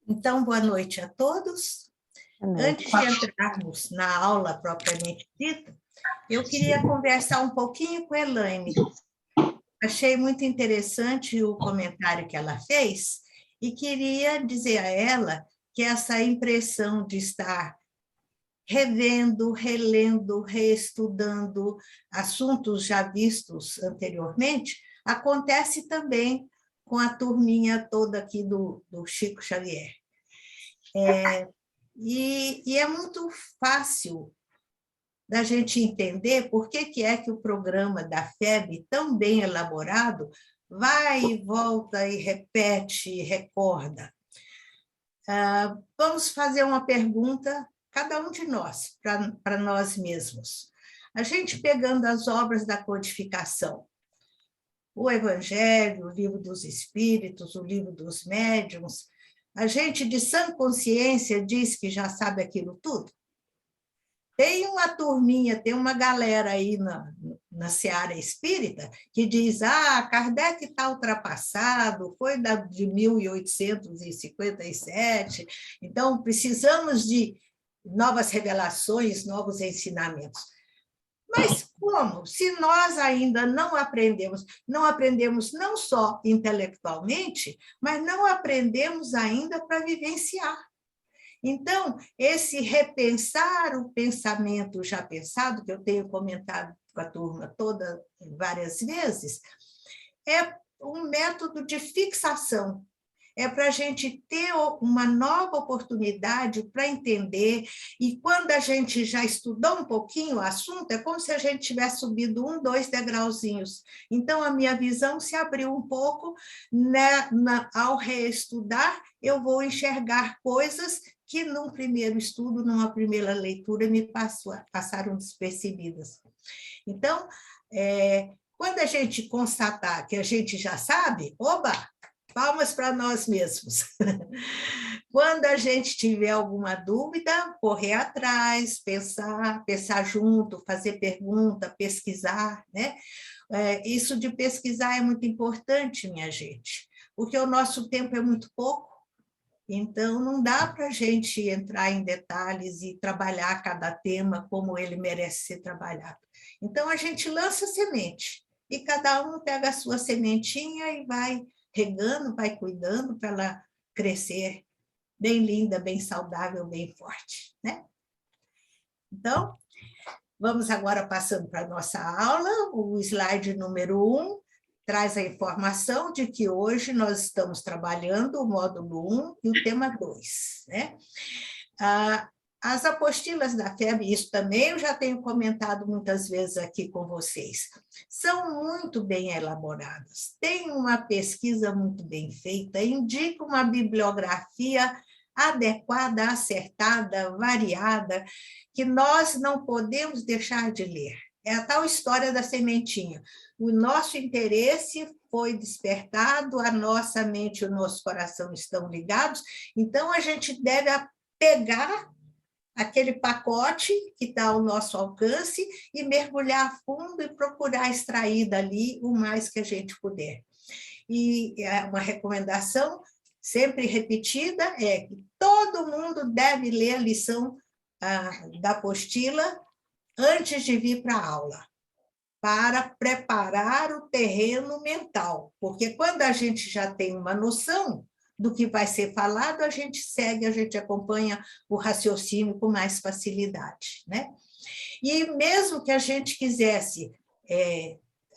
Então, boa noite a todos. Antes de entrarmos na aula propriamente dita, eu queria conversar um pouquinho com a Elaine. Achei muito interessante o comentário que ela fez e queria dizer a ela que essa impressão de estar revendo, relendo, reestudando assuntos já vistos anteriormente, acontece também com a turminha toda aqui do Chico Xavier. E é muito fácil da gente entender por que é que o programa da FEB, tão bem elaborado, vai e volta e repete e recorda. Vamos fazer uma pergunta, cada um de nós, para nós mesmos. A gente pegando as obras da codificação, o Evangelho, o Livro dos Espíritos, o Livro dos Médiuns, a gente de sã consciência diz que já sabe aquilo tudo? Tem uma turminha, tem uma galera aí na seara espírita que diz, Kardec está ultrapassado, foi de 1857, então precisamos de novas revelações, novos ensinamentos. Mas como? Se nós ainda não aprendemos não só intelectualmente, mas não aprendemos ainda para vivenciar. Então, esse repensar o pensamento já pensado, que eu tenho comentado com a turma toda várias vezes, é um método de fixação. É para a gente ter uma nova oportunidade para entender, e quando a gente já estudou um pouquinho o assunto, é como se a gente tivesse subido 2 degrauzinhos. Então, a minha visão se abriu um pouco, ao reestudar, eu vou enxergar coisas que num primeiro estudo, numa primeira leitura, me passaram despercebidas. Então, quando a gente constatar que a gente já sabe, oba! Palmas para nós mesmos. Quando a gente tiver alguma dúvida, correr atrás, pensar junto, fazer pergunta, pesquisar, né? Isso de pesquisar é muito importante, minha gente, porque o nosso tempo é muito pouco, então não dá para a gente entrar em detalhes e trabalhar cada tema como ele merece ser trabalhado. Então, a gente lança semente, e cada um pega a sua sementinha e vai regando, vai cuidando para ela crescer bem linda, bem saudável, bem forte, né? Então, vamos agora passando para a nossa aula. O slide número 1 traz a informação de que hoje nós estamos trabalhando o módulo 1 e o tema 2, né? As apostilas da FEB, isso também eu já tenho comentado muitas vezes aqui com vocês, são muito bem elaboradas, tem uma pesquisa muito bem feita, indica uma bibliografia adequada, acertada, variada, que nós não podemos deixar de ler. É a tal história da sementinha. O nosso interesse foi despertado, a nossa mente e o nosso coração estão ligados, então a gente deve pegar aquele pacote que está ao nosso alcance e mergulhar a fundo e procurar extrair dali o mais que a gente puder. E uma recomendação sempre repetida é que todo mundo deve ler a lição da apostila antes de vir para a aula, para preparar o terreno mental, porque quando a gente já tem uma noção do que vai ser falado, a gente segue, a gente acompanha o raciocínio com mais facilidade, né? E mesmo que a gente quisesse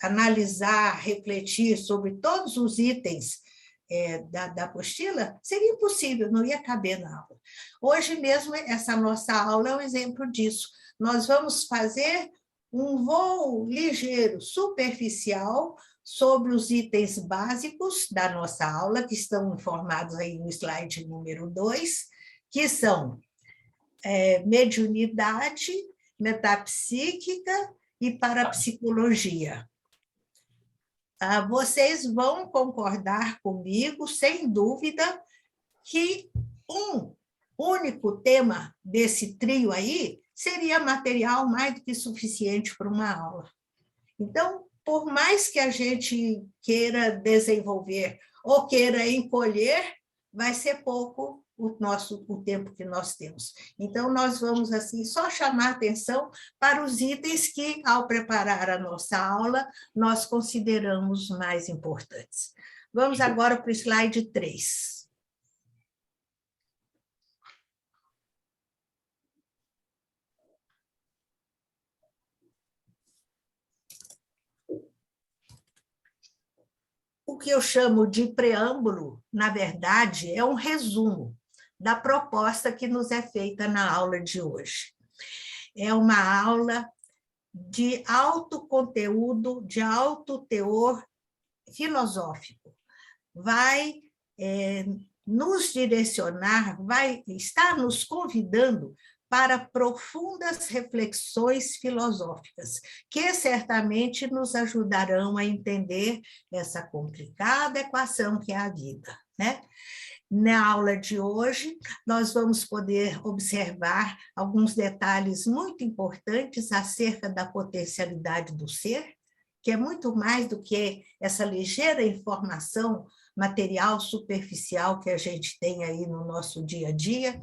analisar, refletir sobre todos os itens da apostila, seria impossível, não ia caber na aula. Hoje mesmo, essa nossa aula é um exemplo disso. Nós vamos fazer um voo ligeiro, superficial, sobre os itens básicos da nossa aula, que estão informados aí no slide número 2, que são mediunidade, metapsíquica e parapsicologia. Vocês vão concordar comigo, sem dúvida, que um único tema desse trio aí seria material mais do que suficiente para uma aula. Então, por mais que a gente queira desenvolver ou queira encolher, vai ser pouco o tempo que nós temos. Então, nós vamos, assim, só chamar atenção para os itens que, ao preparar a nossa aula, nós consideramos mais importantes. Vamos agora para o slide 3. O que eu chamo de preâmbulo, na verdade, é um resumo da proposta que nos é feita na aula de hoje. É uma aula de alto conteúdo, de alto teor filosófico. Vai nos direcionar, vai estar nos convidando para profundas reflexões filosóficas, que certamente nos ajudarão a entender essa complicada equação que é a vida, né? Na aula de hoje, nós vamos poder observar alguns detalhes muito importantes acerca da potencialidade do ser, que é muito mais do que essa ligeira informação material superficial que a gente tem aí no nosso dia a dia.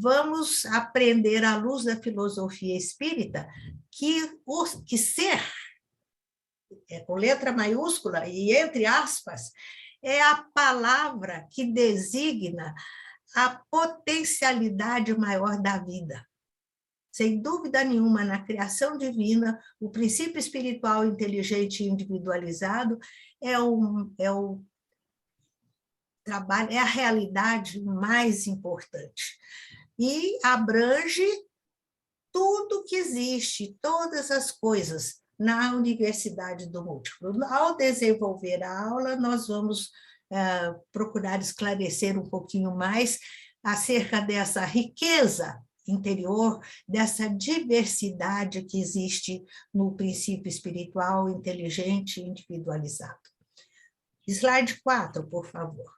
Vamos aprender, à luz da filosofia espírita, que ser, com letra maiúscula e entre aspas, é a palavra que designa a potencialidade maior da vida. Sem dúvida nenhuma, na criação divina, o princípio espiritual inteligente e individualizado é o trabalho, é a realidade mais importante. E abrange tudo que existe, todas as coisas, na Universidade do Múltiplo. Ao desenvolver a aula, nós vamos procurar esclarecer um pouquinho mais acerca dessa riqueza interior, dessa diversidade que existe no princípio espiritual inteligente e individualizado. Slide 4, por favor.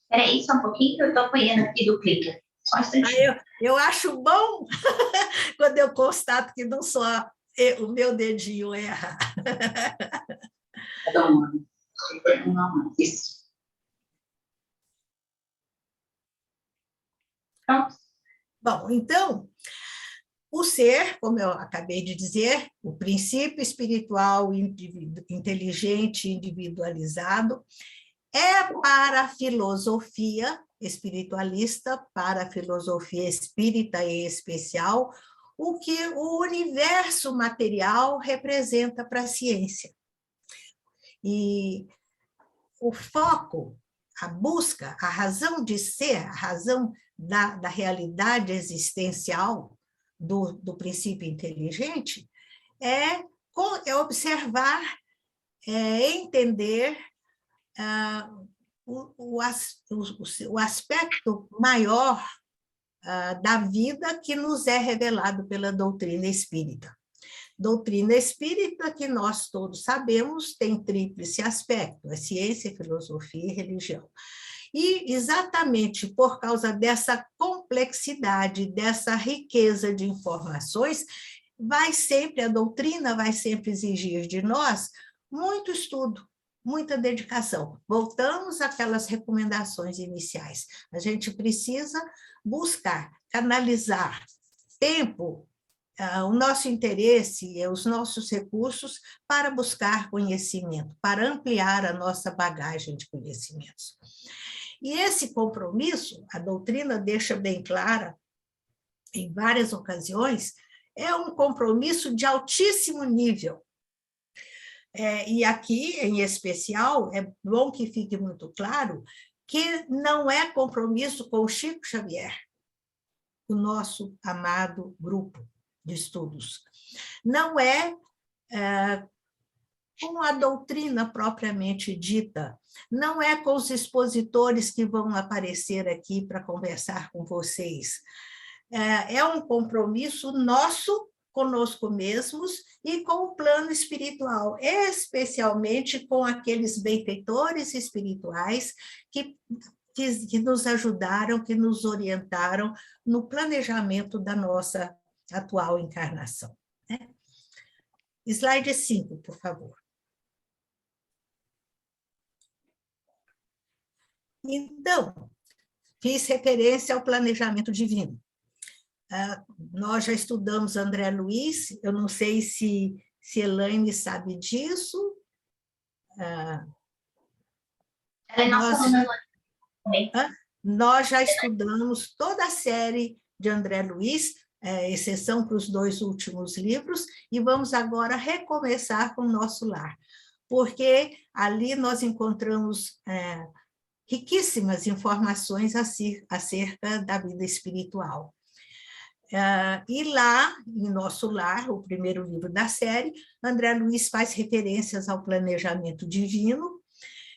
Espera aí só um pouquinho, que eu estou apanhando aqui do clicker. Só um instantinho. Eu acho bom quando eu constato que não só o meu dedinho erra. Isso. Pronto. Bom, então, o ser, como eu acabei de dizer, o princípio espiritual inteligente e individualizado, é para a filosofia espiritualista, para a filosofia espírita em especial, o que o universo material representa para a ciência. E o foco, a busca, a razão de ser, a razão da realidade existencial do princípio inteligente é observar, entender o aspecto maior da vida que nos é revelado pela doutrina espírita. Doutrina espírita, que nós todos sabemos, tem tríplice aspecto: é ciência, filosofia e religião. E exatamente por causa dessa complexidade, dessa riqueza de informações, a doutrina vai sempre exigir de nós muito estudo, muita dedicação. Voltamos àquelas recomendações iniciais. A gente precisa buscar, canalizar tempo, o nosso interesse e os nossos recursos para buscar conhecimento, para ampliar a nossa bagagem de conhecimentos. E esse compromisso, a doutrina deixa bem clara, em várias ocasiões, é um compromisso de altíssimo nível. E aqui, em especial, é bom que fique muito claro que não é compromisso com o Chico Xavier, o nosso amado grupo de estudos. Não é com a doutrina propriamente dita, não é com os expositores que vão aparecer aqui para conversar com vocês. É um compromisso nosso conosco mesmos e com o plano espiritual, especialmente com aqueles benfeitores espirituais que nos ajudaram, que nos orientaram no planejamento da nossa atual encarnação, né? Slide 5, por favor. Então, fiz referência ao planejamento divino. Nós já estudamos André Luiz, eu não sei se Elaine sabe disso. Nós já estudamos toda a série de André Luiz, exceção para os 2 últimos livros, e vamos agora recomeçar com o Nosso Lar, porque ali nós encontramos riquíssimas informações acerca da vida espiritual. E lá, em Nosso Lar, o primeiro livro da série, André Luiz faz referências ao planejamento divino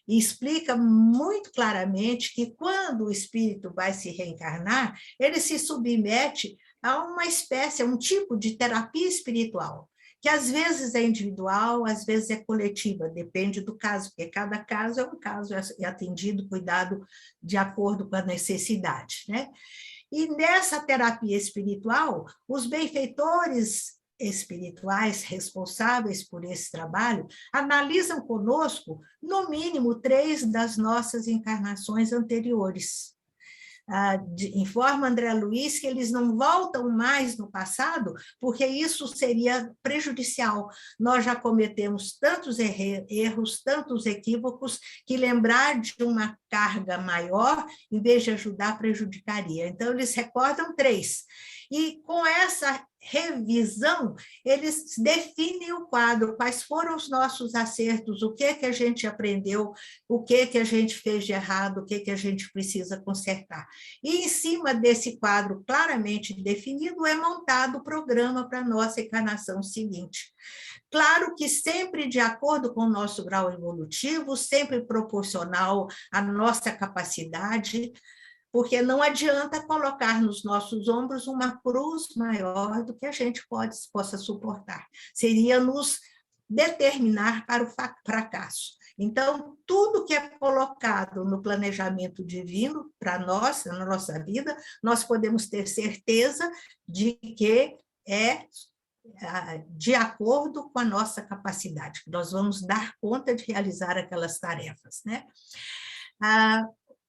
e explica muito claramente que quando o espírito vai se reencarnar, ele se submete a uma espécie, a um tipo de terapia espiritual, que às vezes é individual, às vezes é coletiva, depende do caso, porque cada caso é um caso, é atendido, cuidado de acordo com a necessidade, né? E nessa terapia espiritual, os benfeitores espirituais responsáveis por esse trabalho analisam conosco, no mínimo, 3 das nossas encarnações anteriores. Informa André Luiz que eles não voltam mais no passado, porque isso seria prejudicial. Nós já cometemos tantos erros, tantos equívocos, que lembrar de uma carga maior, em vez de ajudar, prejudicaria. Então, eles recordam 3. E com essa revisão, eles definem o quadro, quais foram os nossos acertos, o que a gente aprendeu, o que a gente fez de errado, o que a gente precisa consertar. E em cima desse quadro claramente definido, é montado o programa para a nossa encarnação seguinte. Claro que sempre de acordo com o nosso grau evolutivo, sempre proporcional à nossa capacidade, porque não adianta colocar nos nossos ombros uma cruz maior do que a gente possa suportar. Seria nos determinar para o fracasso. Então, tudo que é colocado no planejamento divino para nós, na nossa vida, nós podemos ter certeza de que é de acordo com a nossa capacidade, que nós vamos dar conta de realizar aquelas tarefas, né?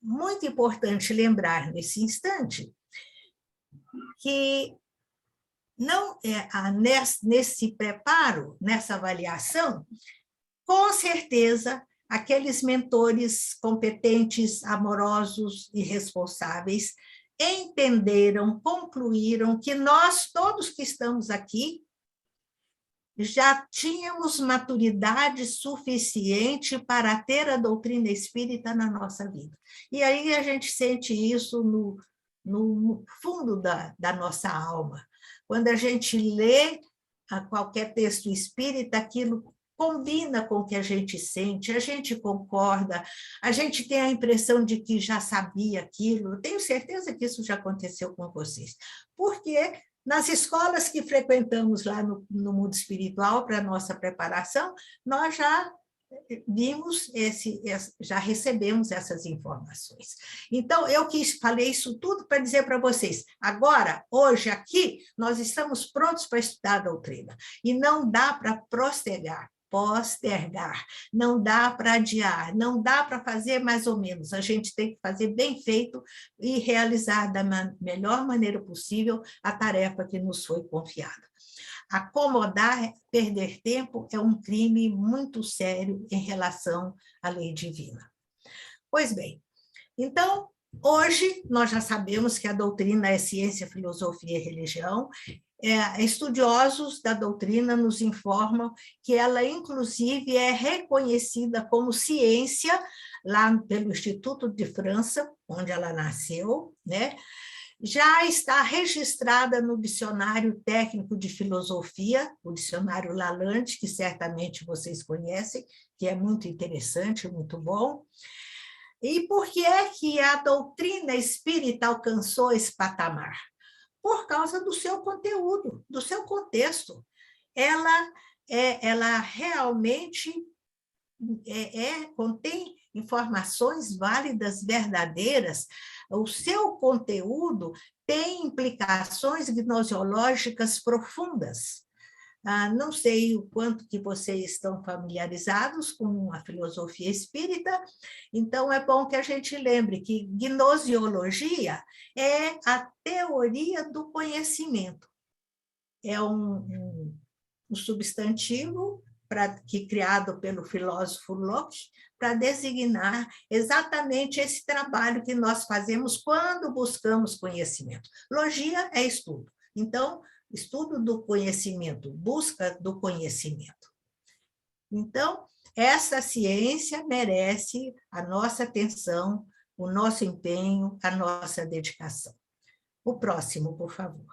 Muito importante lembrar nesse instante que não nesse preparo, nessa avaliação, com certeza, aqueles mentores competentes, amorosos e responsáveis entenderam, concluíram que nós, todos que estamos aqui, já tínhamos maturidade suficiente para ter a doutrina espírita na nossa vida. E aí a gente sente isso no fundo da nossa alma. Quando a gente lê qualquer texto espírita, aquilo combina com o que a gente sente, a gente concorda, a gente tem a impressão de que já sabia aquilo. Eu tenho certeza que isso já aconteceu com vocês. Porque nas escolas que frequentamos lá no mundo espiritual, para a nossa preparação, nós já vimos já recebemos essas informações. Então, eu falei isso tudo para dizer para vocês, agora, hoje, aqui, nós estamos prontos para estudar a doutrina, e não dá para postergar, não dá para adiar, não dá para fazer mais ou menos, a gente tem que fazer bem feito e realizar da melhor maneira possível a tarefa que nos foi confiada. Acomodar, perder tempo é um crime muito sério em relação à lei divina. Pois bem, então, hoje nós já sabemos que a doutrina é ciência, filosofia e religião. Estudiosos da doutrina nos informam que ela, inclusive, é reconhecida como ciência lá pelo Instituto de França, onde ela nasceu, né? Já está registrada no Dicionário Técnico de Filosofia, o Dicionário Lalande, que certamente vocês conhecem, que é muito interessante, muito bom. E por que é que a doutrina espírita alcançou esse patamar? Por causa do seu conteúdo, do seu contexto. Ela realmente contém informações válidas, verdadeiras. O seu conteúdo tem implicações gnosiológicas profundas. Não sei o quanto que vocês estão familiarizados com a filosofia espírita, então é bom que a gente lembre que gnosiologia é a teoria do conhecimento. É um substantivo criado pelo filósofo Locke para designar exatamente esse trabalho que nós fazemos quando buscamos conhecimento. Logia é estudo. Então, estudo do conhecimento, busca do conhecimento. Então, essa ciência merece a nossa atenção, o nosso empenho, a nossa dedicação. O próximo, por favor.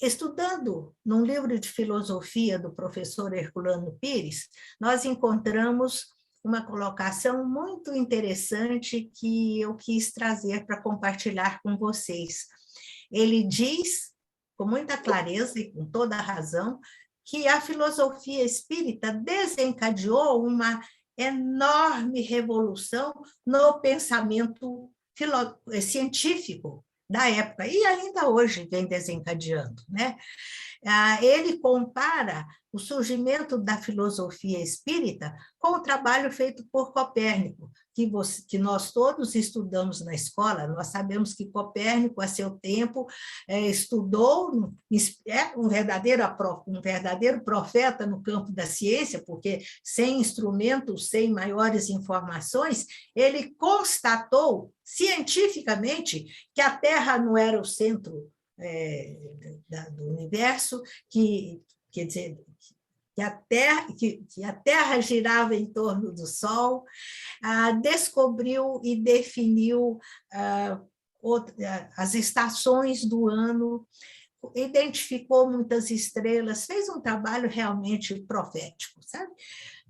Estudando num livro de filosofia do professor Herculano Pires, nós encontramos uma colocação muito interessante que eu quis trazer para compartilhar com vocês. Ele diz, com muita clareza e com toda a razão, que a filosofia espírita desencadeou uma enorme revolução no pensamento científico da época, e ainda hoje vem desencadeando, né? Ele compara o surgimento da filosofia espírita com o trabalho feito por Copérnico, que nós todos estudamos na escola. Nós sabemos que Copérnico, a seu tempo, estudou, é um verdadeiro profeta no campo da ciência, porque sem instrumentos, sem maiores informações, ele constatou cientificamente que a Terra não era o centro do universo, quer dizer, que a Terra girava em torno do Sol, descobriu e definiu as estações do ano, identificou muitas estrelas, fez um trabalho realmente profético, sabe?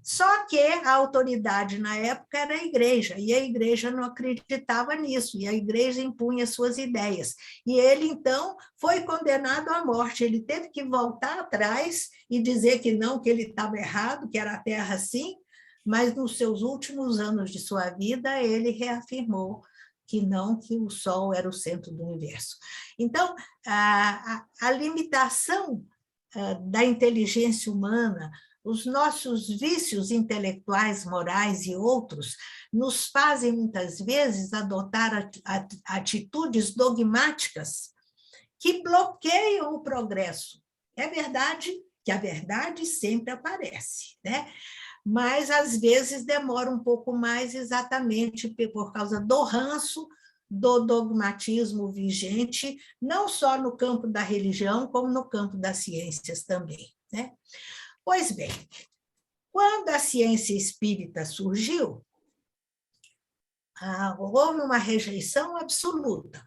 Só que a autoridade na época era a igreja, e a igreja não acreditava nisso, e a igreja impunha suas ideias. E ele, então, foi condenado à morte. Ele teve que voltar atrás e dizer que não, que ele estava errado, que era a Terra assim, mas nos seus últimos anos de sua vida, ele reafirmou que não, que o Sol era o centro do universo. Então, a limitação da inteligência humana, os nossos vícios intelectuais, morais e outros, nos fazem, muitas vezes, adotar atitudes dogmáticas que bloqueiam o progresso. É verdade que a verdade sempre aparece, né? Mas, às vezes, demora um pouco mais exatamente por causa do ranço, do dogmatismo vigente, não só no campo da religião, como no campo das ciências também, né? Pois bem, quando a ciência espírita surgiu, houve uma rejeição absoluta.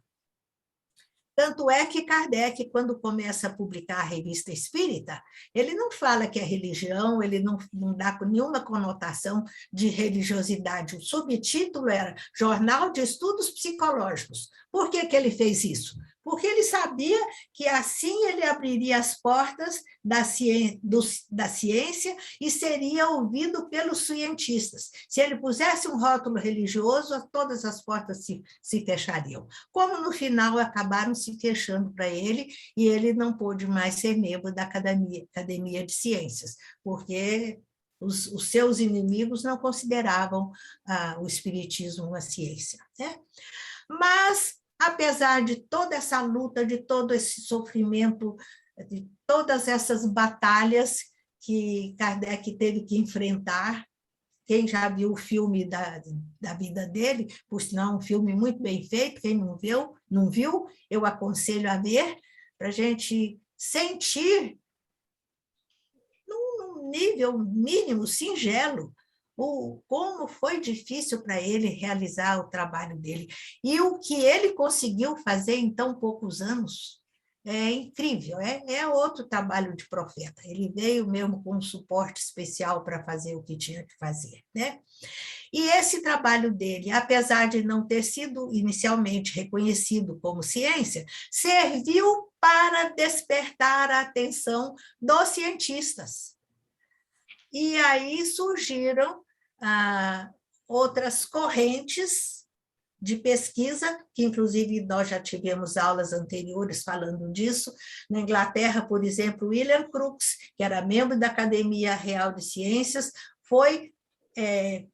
Tanto é que Kardec, quando começa a publicar a Revista Espírita, ele não fala que é religião, ele não dá nenhuma conotação de religiosidade. O subtítulo era Jornal de Estudos Psicológicos. Por que ele fez isso? Porque ele sabia que assim ele abriria as portas da ciência e seria ouvido pelos cientistas. Se ele pusesse um rótulo religioso, todas as portas se fechariam. Como no final acabaram se fechando para ele, e ele não pôde mais ser membro da Academia de Ciências, porque os seus inimigos não consideravam o espiritismo uma ciência, né? Mas, apesar de toda essa luta, de todo esse sofrimento, de todas essas batalhas que Kardec teve que enfrentar, quem já viu o filme da vida dele, por sinal, um filme muito bem feito, quem não viu, eu aconselho a ver, para a gente sentir, num nível mínimo, singelo, como foi difícil para ele realizar o trabalho dele. E o que ele conseguiu fazer em tão poucos anos é incrível, é outro trabalho de profeta. Ele veio mesmo com um suporte especial para fazer o que tinha que fazer, né? E esse trabalho dele, apesar de não ter sido inicialmente reconhecido como ciência, serviu para despertar a atenção dos cientistas. E aí surgiram outras correntes de pesquisa, que inclusive nós já tivemos aulas anteriores falando disso. Na Inglaterra, por exemplo, William Crookes, que era membro da Academia Real de Ciências, foi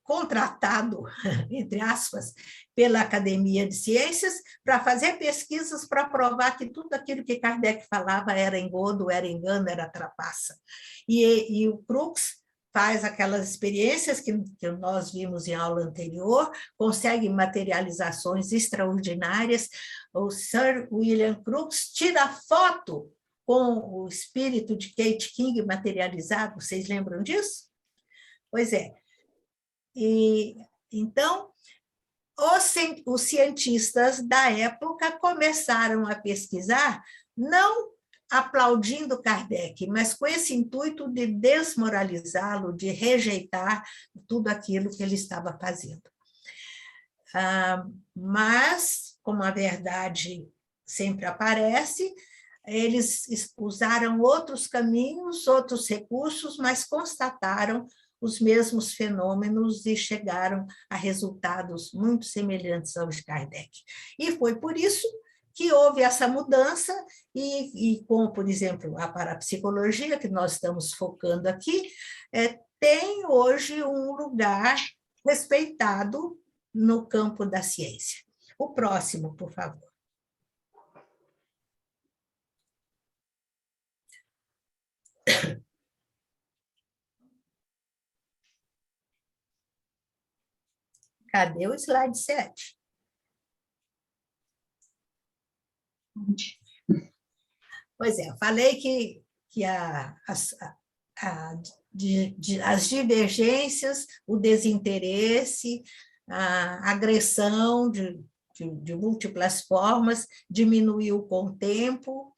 contratado, entre aspas, pela Academia de Ciências para fazer pesquisas para provar que tudo aquilo que Kardec falava era engodo, era engano, era trapaça. E o Crookes faz aquelas experiências que nós vimos em aula anterior, consegue materializações extraordinárias. O Sir William Crookes tira foto com o espírito de Kate King materializado, vocês lembram disso? Pois é. E, então, os cientistas da época começaram a pesquisar, não aplaudindo Kardec, mas com esse intuito de desmoralizá-lo, de rejeitar tudo aquilo que ele estava fazendo. Mas, como a verdade sempre aparece, eles usaram outros caminhos, outros recursos, mas constataram os mesmos fenômenos e chegaram a resultados muito semelhantes aos de Kardec. E foi por isso que houve essa mudança, e como, por exemplo, a parapsicologia, que nós estamos focando aqui, tem hoje um lugar respeitado no campo da ciência. O próximo, por favor. Cadê o slide 7? Pois é, eu falei que as divergências, o desinteresse, a agressão de múltiplas formas diminuiu com o tempo,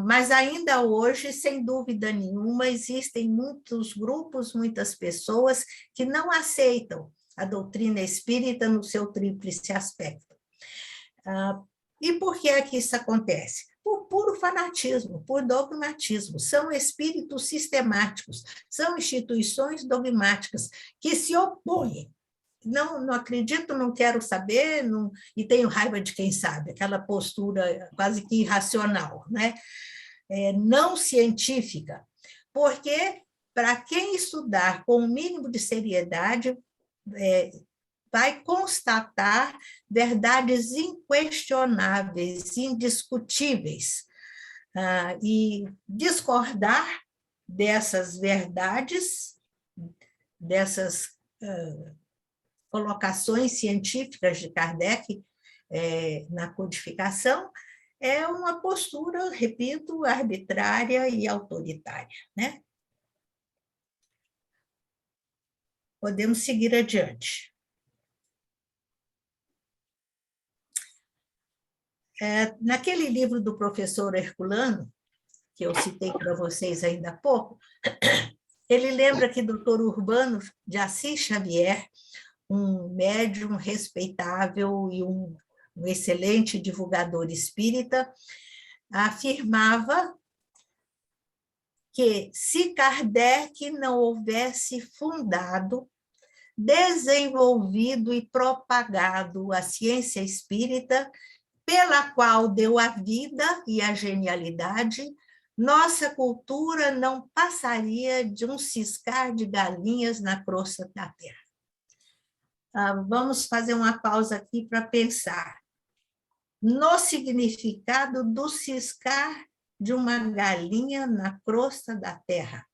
mas ainda hoje, sem dúvida nenhuma, existem muitos grupos, muitas pessoas que não aceitam a doutrina espírita no seu tríplice aspecto. E por que é que isso acontece? Por puro fanatismo, por dogmatismo. São espíritos sistemáticos, são instituições dogmáticas que se opõem. Não acredito, não quero saber, não, e tenho raiva de quem sabe, aquela postura quase que irracional, né? Não científica, porque para quem estudar com o mínimo de seriedade, vai constatar verdades inquestionáveis, indiscutíveis, e discordar dessas verdades, dessas colocações científicas de Kardec na codificação, é uma postura, repito, arbitrária e autoritária, né? Podemos seguir adiante. Naquele livro do professor Herculano, que eu citei para vocês ainda há pouco, ele lembra que Dr. Urbano de Assis Xavier, um médium respeitável e um excelente divulgador espírita, afirmava que se Kardec não houvesse fundado, desenvolvido e propagado a ciência espírita, pela qual deu a vida e a genialidade, nossa cultura não passaria de um ciscar de galinhas na crosta da terra. Vamos fazer uma pausa aqui para pensar no significado do ciscar de uma galinha na crosta da terra.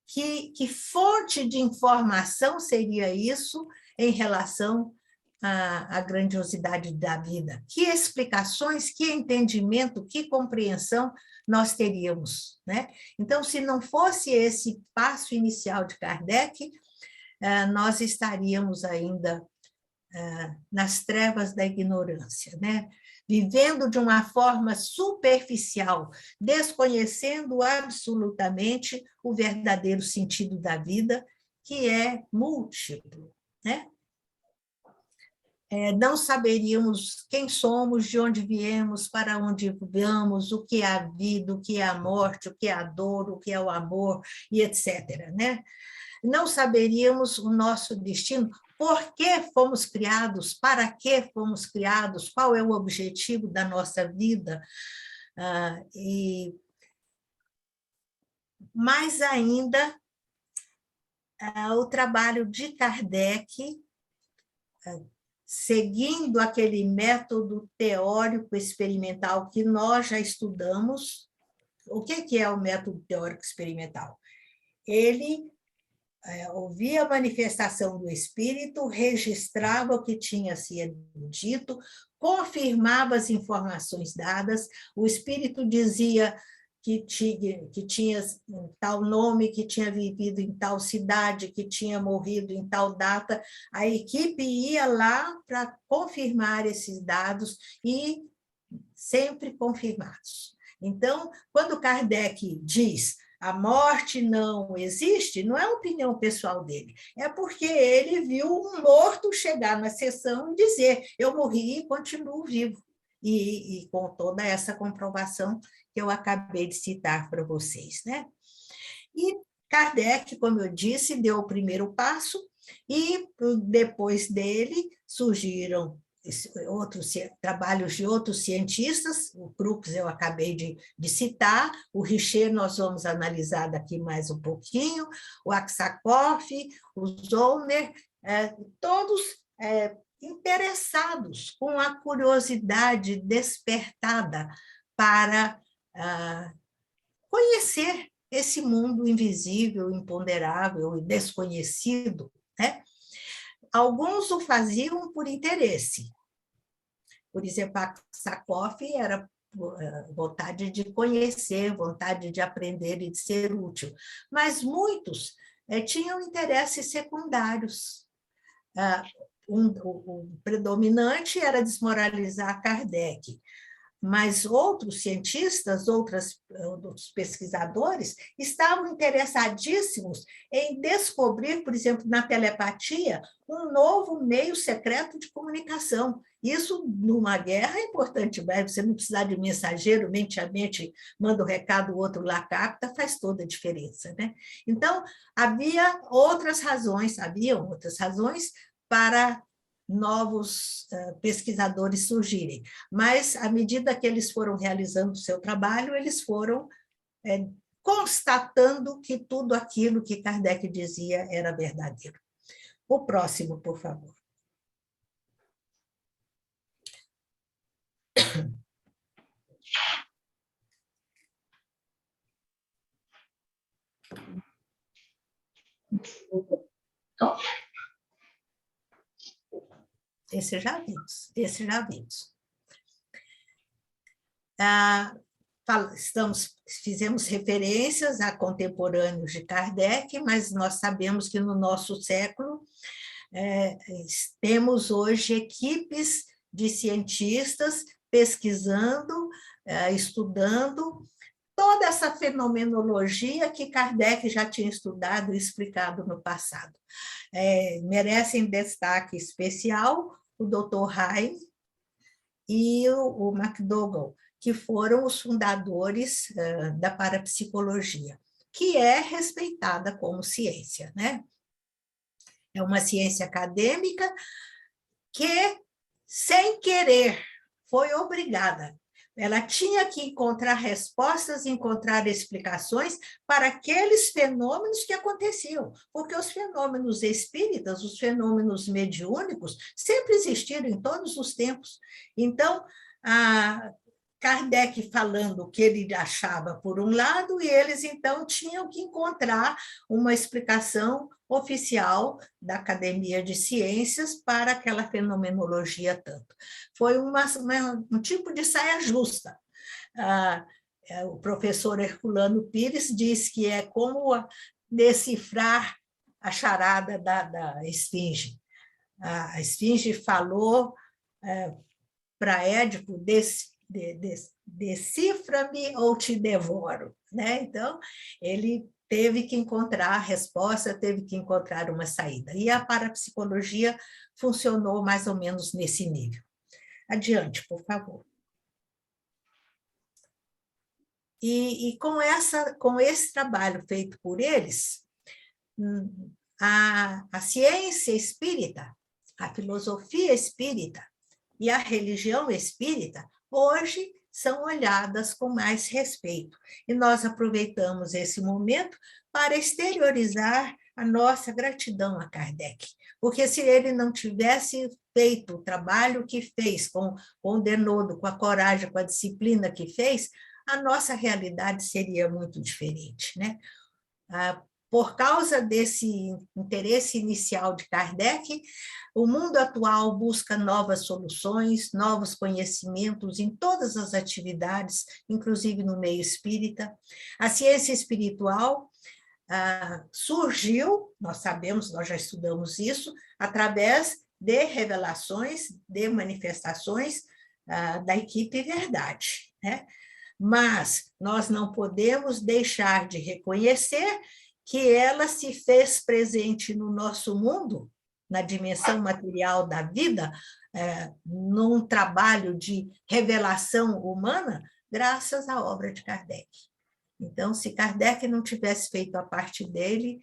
Que fonte de informação seria isso em relação à grandiosidade da vida? Que explicações, que entendimento, que compreensão nós teríamos, né? Então, se não fosse esse passo inicial de Kardec, nós estaríamos ainda nas trevas da ignorância, né? Vivendo de uma forma superficial, desconhecendo absolutamente o verdadeiro sentido da vida, que é múltiplo, né? Não saberíamos quem somos, de onde viemos, para onde vamos, o que é a vida, o que é a morte, o que é a dor, o que é o amor, e etc., né? não saberíamos o nosso destino, por que fomos criados, para que fomos criados, qual é o objetivo da nossa vida. E mais ainda, o trabalho de Kardec, seguindo aquele método teórico experimental que nós já estudamos. O que é o método teórico experimental? Ele ouvia a manifestação do espírito, registrava o que tinha sido dito, confirmava as informações dadas, o espírito dizia que tinha tal nome, que tinha vivido em tal cidade, que tinha morrido em tal data, a equipe ia lá para confirmar esses dados e sempre confirmados. Então, quando Kardec diz a morte não existe, não é a opinião pessoal dele, é porque ele viu um morto chegar na sessão e dizer: eu morri e continuo vivo. E com toda essa comprovação que eu acabei de citar para vocês, né? E Kardec, como eu disse, deu o primeiro passo, e depois dele surgiram outros trabalhos de outros cientistas. O Crookes eu acabei de citar, o Richer nós vamos analisar daqui mais um pouquinho, o Aksakoff, o Zollner, todos interessados, com a curiosidade despertada para conhecer esse mundo invisível, imponderável e desconhecido, né? Alguns o faziam por interesse. Por exemplo, Aksakoff era vontade de conhecer, vontade de aprender e de ser útil. Mas muitos tinham interesses secundários. O predominante era desmoralizar Kardec, mas outros cientistas, outros pesquisadores estavam interessadíssimos em descobrir, por exemplo, na telepatia, um novo meio secreto de comunicação. Isso, numa guerra, é importante, você não precisar de mensageiro, mente a mente, manda o recado, o outro lá capta, faz toda a diferença, né? Então, haviam outras razões para novos pesquisadores surgirem. Mas, à medida que eles foram realizando o seu trabalho, eles foram constatando que tudo aquilo que Kardec dizia era verdadeiro. O próximo, por favor. Esse já vimos. Fizemos referências a contemporâneos de Kardec, mas nós sabemos que no nosso século temos hoje equipes de cientistas pesquisando, estudando toda essa fenomenologia que Kardec já tinha estudado e explicado no passado. Merecem destaque especial o Dr. Heim e o McDougall, que foram os fundadores da parapsicologia, que é respeitada como ciência, né? É uma ciência acadêmica que, sem querer, foi obrigada. Ela tinha que encontrar respostas, encontrar explicações para aqueles fenômenos que aconteciam, porque os fenômenos espíritas, os fenômenos mediúnicos, sempre existiram em todos os tempos. Então, Kardec falando o que ele achava por um lado, e eles, então, tinham que encontrar uma explicação oficial da Academia de Ciências para aquela fenomenologia tanto. Foi um tipo de saia justa. O professor Herculano Pires diz que é como decifrar a charada da Esfinge. A Esfinge falou para Édipo: decifra-me ou te devoro, né? Então, ele teve que encontrar a resposta, teve que encontrar uma saída. E a parapsicologia funcionou mais ou menos nesse nível. Adiante, por favor. E com esse trabalho feito por eles, a ciência espírita, a filosofia espírita e a religião espírita, hoje, são olhadas com mais respeito. E nós aproveitamos esse momento para exteriorizar a nossa gratidão a Kardec, porque se ele não tivesse feito o trabalho que fez, com o denodo, com a coragem, com a disciplina que fez, a nossa realidade seria muito diferente, né? Por causa desse interesse inicial de Kardec, o mundo atual busca novas soluções, novos conhecimentos em todas as atividades, inclusive no meio espírita. A ciência espiritual surgiu, nós sabemos, nós já estudamos isso, através de revelações, de manifestações da equipe Verdade, né? Mas nós não podemos deixar de reconhecer que ela se fez presente no nosso mundo, na dimensão material da vida, num trabalho de revelação humana, graças à obra de Kardec. Então, se Kardec não tivesse feito a parte dele,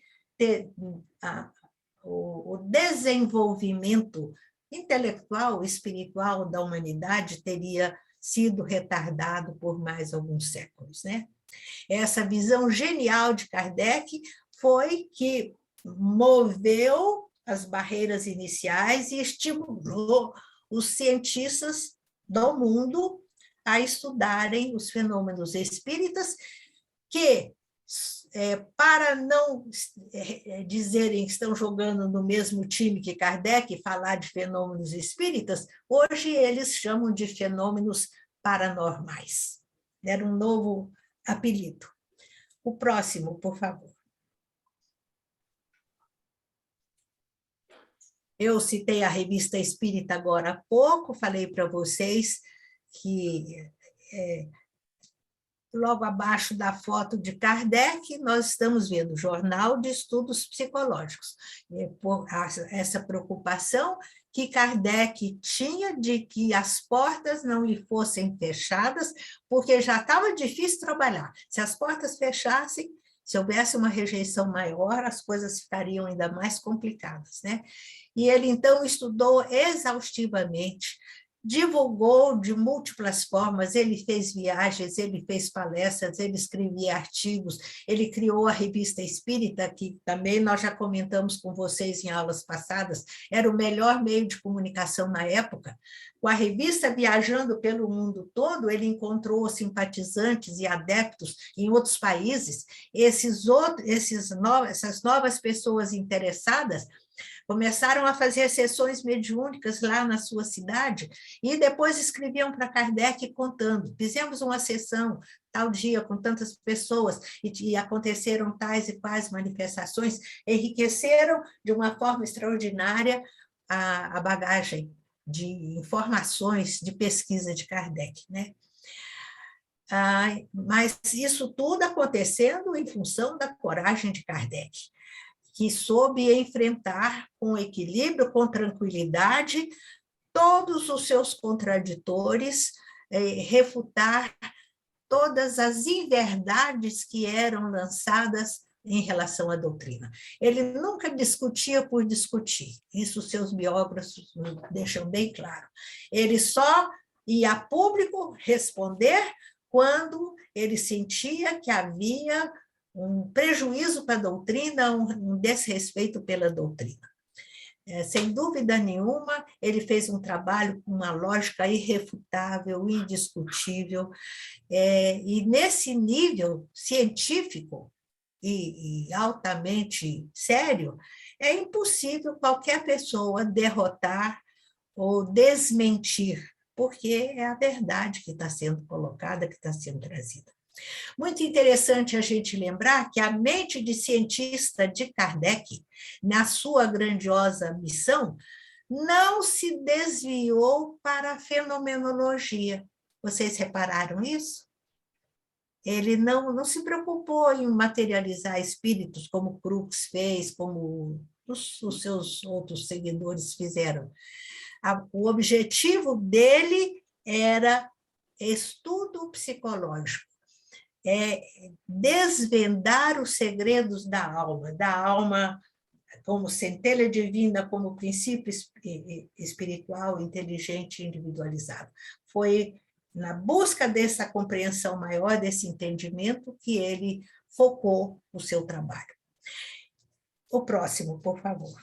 o desenvolvimento intelectual, espiritual da humanidade teria sido retardado por mais alguns séculos, né? Essa visão genial de Kardec foi que moveu as barreiras iniciais e estimulou os cientistas do mundo a estudarem os fenômenos espíritas, que, para não dizerem que estão jogando no mesmo time que Kardec e falar de fenômenos espíritas, hoje eles chamam de fenômenos paranormais. Era um novo apelido. O próximo, por favor. Eu citei a Revista Espírita agora há pouco, falei para vocês que logo abaixo da foto de Kardec, nós estamos vendo o Jornal de Estudos Psicológicos. Essa preocupação que Kardec tinha de que as portas não lhe fossem fechadas, porque já estava difícil trabalhar. Se as portas fechassem, se houvesse uma rejeição maior, as coisas ficariam ainda mais complicadas, né? E ele, então, estudou exaustivamente, divulgou de múltiplas formas, ele fez viagens, ele fez palestras, ele escrevia artigos, ele criou a Revista Espírita, que também nós já comentamos com vocês em aulas passadas, era o melhor meio de comunicação na época. Com a revista viajando pelo mundo todo, ele encontrou simpatizantes e adeptos em outros países. Essas novas pessoas interessadas começaram a fazer sessões mediúnicas lá na sua cidade e depois escreviam para Kardec contando. Fizemos uma sessão tal dia com tantas pessoas e aconteceram tais e quais manifestações, enriqueceram de uma forma extraordinária a bagagem de informações de pesquisa de Kardec, né? Mas isso tudo acontecendo em função da coragem de Kardec, que soube enfrentar com equilíbrio, com tranquilidade, todos os seus contraditores, refutar todas as inverdades que eram lançadas em relação à doutrina. Ele nunca discutia por discutir, isso seus biógrafos deixam bem claro. Ele só ia a público responder quando ele sentia que havia um prejuízo para a doutrina, um desrespeito pela doutrina. Sem dúvida nenhuma, ele fez um trabalho com uma lógica irrefutável, indiscutível, e nesse nível científico e altamente sério, é impossível qualquer pessoa derrotar ou desmentir, porque é a verdade que está sendo colocada, que está sendo trazida. Muito interessante a gente lembrar que a mente de cientista de Kardec, na sua grandiosa missão, não se desviou para a fenomenologia. Vocês repararam isso? Ele não se preocupou em materializar espíritos, como Crookes fez, como os seus outros seguidores fizeram. O objetivo dele era estudo psicológico. é desvendar os segredos da alma como centelha divina, como princípio espiritual, inteligente e individualizado. Foi na busca dessa compreensão maior, desse entendimento, que ele focou o seu trabalho. O próximo, por favor.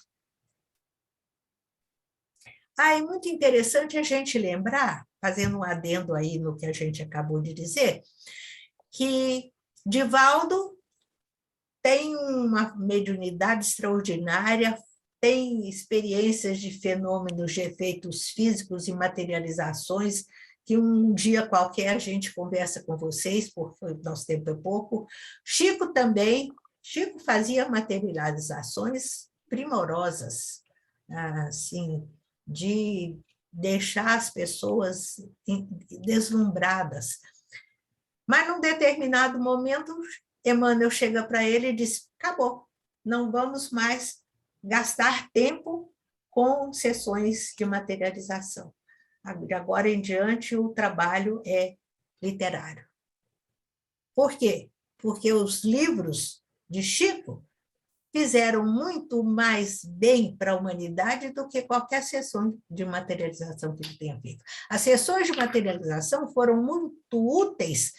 É muito interessante a gente lembrar, fazendo um adendo aí no que a gente acabou de dizer, que Divaldo tem uma mediunidade extraordinária, tem experiências de fenômenos, de efeitos físicos e materializações, que um dia qualquer a gente conversa com vocês, porque o nosso tempo é pouco. Chico também, Chico fazia materializações primorosas, assim, de deixar as pessoas deslumbradas. Mas, num determinado momento, Emmanuel chega para ele e diz, acabou, não vamos mais gastar tempo com sessões de materialização. De agora em diante, o trabalho é literário. Por quê? Porque os livros de Chico fizeram muito mais bem para a humanidade do que qualquer sessão de materialização que ele tenha feito. As sessões de materialização foram muito úteis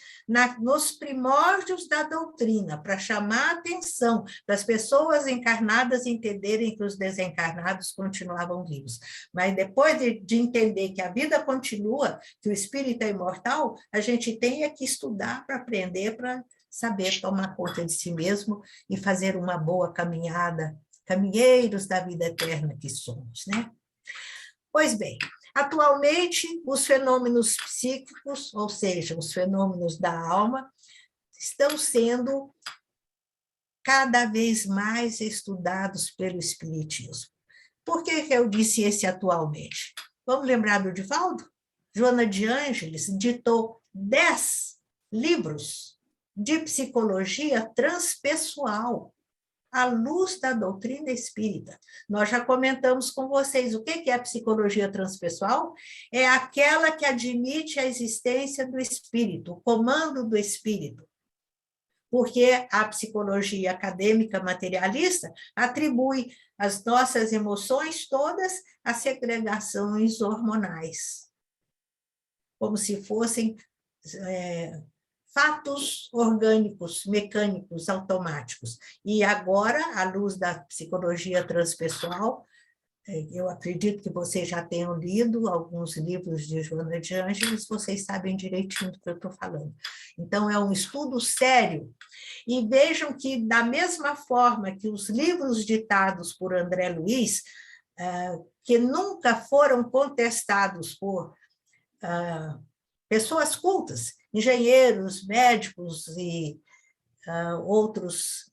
nos primórdios da doutrina, para chamar a atenção, para as pessoas encarnadas entenderem que os desencarnados continuavam vivos. Mas depois de entender que a vida continua, que o espírito é imortal, a gente tem que estudar para aprender, para saber tomar conta de si mesmo e fazer uma boa caminhada, caminheiros da vida eterna que somos, né? Pois bem, atualmente os fenômenos psíquicos, ou seja, os fenômenos da alma, estão sendo cada vez mais estudados pelo Espiritismo. Por que eu disse esse atualmente? Vamos lembrar do Divaldo? Joana de Ângeles ditou 10 livros de psicologia transpessoal, à luz da doutrina espírita. Nós já comentamos com vocês o que é a psicologia transpessoal? É aquela que admite a existência do espírito, o comando do espírito. Porque a psicologia acadêmica materialista atribui as nossas emoções todas a segregações hormonais, como se fossem fatos orgânicos, mecânicos, automáticos. E agora, à luz da psicologia transpessoal, eu acredito que vocês já tenham lido alguns livros de Joana de Ângeles, vocês sabem direitinho do que eu estou falando. Então, é um estudo sério. E vejam que, da mesma forma que os livros ditados por André Luiz, que nunca foram contestados por pessoas cultas, engenheiros, médicos e outras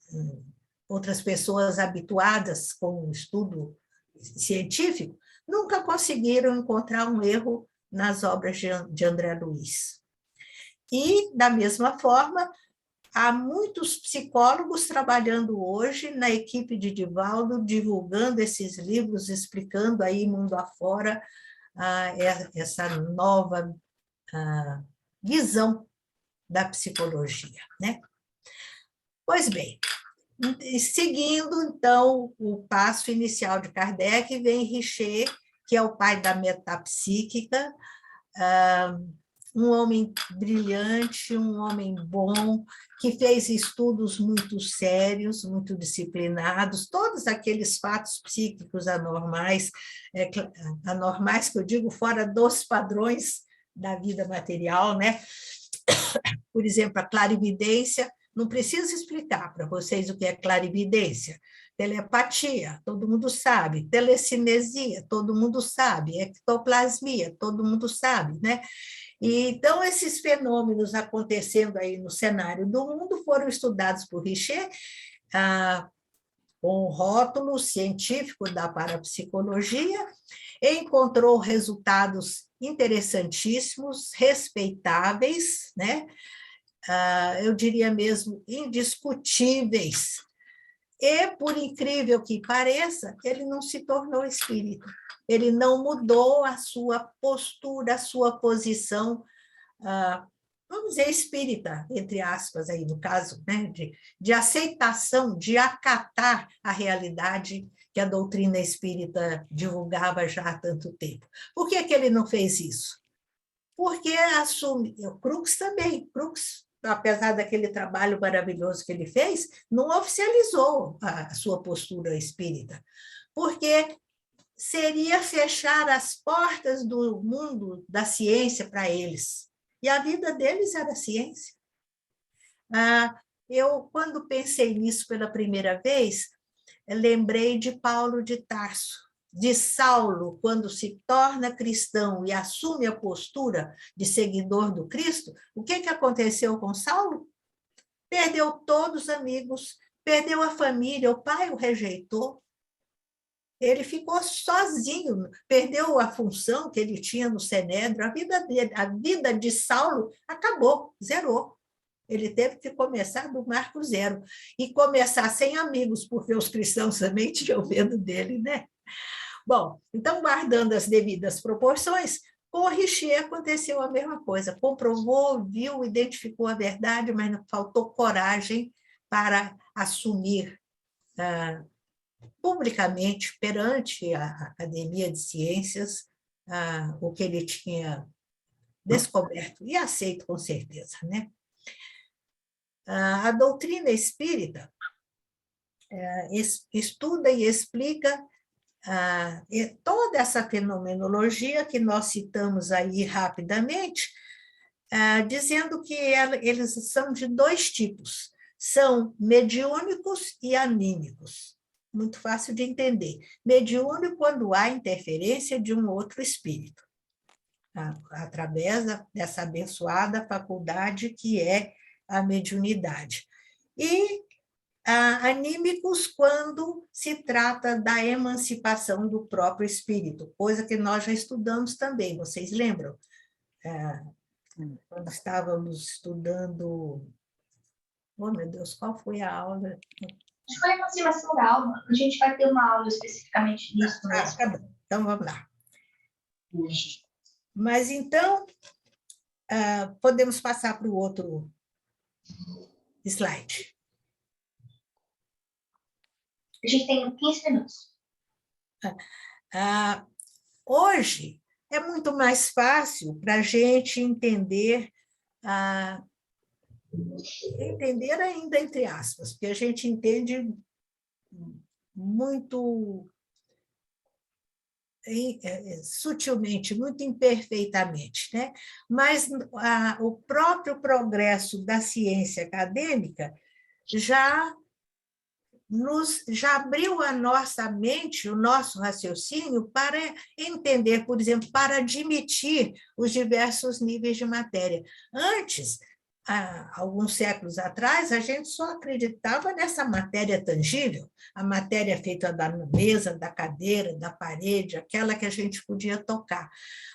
pessoas habituadas com o estudo científico, nunca conseguiram encontrar um erro nas obras de André Luiz. E, da mesma forma, há muitos psicólogos trabalhando hoje na equipe de Divaldo, divulgando esses livros, explicando aí mundo afora essa nova visão da psicologia, né? Pois bem, seguindo, então, o passo inicial de Kardec, vem Richer, que é o pai da metapsíquica, um homem brilhante, um homem bom, que fez estudos muito sérios, muito disciplinados, todos aqueles fatos psíquicos anormais que eu digo fora dos padrões da vida material, né? Por exemplo, a clarividência, não preciso explicar para vocês o que é clarividência. Telepatia, todo mundo sabe. Telecinesia, todo mundo sabe. Ectoplasmia, todo mundo sabe, né? E, então, esses fenômenos acontecendo aí no cenário do mundo foram estudados por Richer, com o rótulo científico da parapsicologia, encontrou resultados interessantíssimos, respeitáveis, né? Eu diria mesmo indiscutíveis. E, por incrível que pareça, ele não se tornou espírita. Ele não mudou a sua postura, a sua posição vamos dizer, espírita, entre aspas, aí no caso, né, de aceitação, de acatar a realidade que a doutrina espírita divulgava já há tanto tempo. Por que ele não fez isso? Porque assume, o Crookes também, Crookes, apesar daquele trabalho maravilhoso que ele fez, não oficializou a sua postura espírita, porque seria fechar as portas do mundo da ciência para eles. E a vida deles era ciência. Eu, quando pensei nisso pela primeira vez, lembrei de Paulo de Tarso, de Saulo, quando se torna cristão e assume a postura de seguidor do Cristo. O que aconteceu com Saulo? Perdeu todos os amigos, perdeu a família, o pai o rejeitou. Ele ficou sozinho, perdeu a função que ele tinha no Cenédrio, a vida de Saulo acabou, zerou. Ele teve que começar do marco zero, e começar sem amigos, porque os cristãos também tinham medo dele, né? Bom, então, guardando as devidas proporções, com Richer aconteceu a mesma coisa, comprovou, viu, identificou a verdade, mas não faltou coragem para assumir publicamente, perante a Academia de Ciências, o que ele tinha descoberto, e aceito com certeza, né? A doutrina espírita estuda e explica toda essa fenomenologia que nós citamos aí rapidamente, dizendo que eles são de dois tipos, são mediúnicos e anímicos. Muito fácil de entender. Mediúnico quando há interferência de um outro espírito, através dessa abençoada faculdade que é a mediunidade. E anímicos quando se trata da emancipação do próprio espírito, coisa que nós já estudamos também, vocês lembram? Quando estávamos estudando... Oh, meu Deus, qual foi a aula? Acho que foi a emancipação da alma. A gente vai ter uma aula especificamente nisso mesmo. Tá bom. Então, vamos lá. Mas, então, podemos passar para o outro slide. A gente tem 15 minutos. Hoje, é muito mais fácil para a gente entender, entender ainda entre aspas, porque a gente entende muito sutilmente, muito imperfeitamente, né? Mas o próprio progresso da ciência acadêmica já abriu a nossa mente, o nosso raciocínio, para entender, por exemplo, para admitir os diversos níveis de matéria. Antes, há alguns séculos atrás, a gente só acreditava nessa matéria tangível, a matéria feita da mesa, da cadeira, da parede, aquela que a gente podia tocar.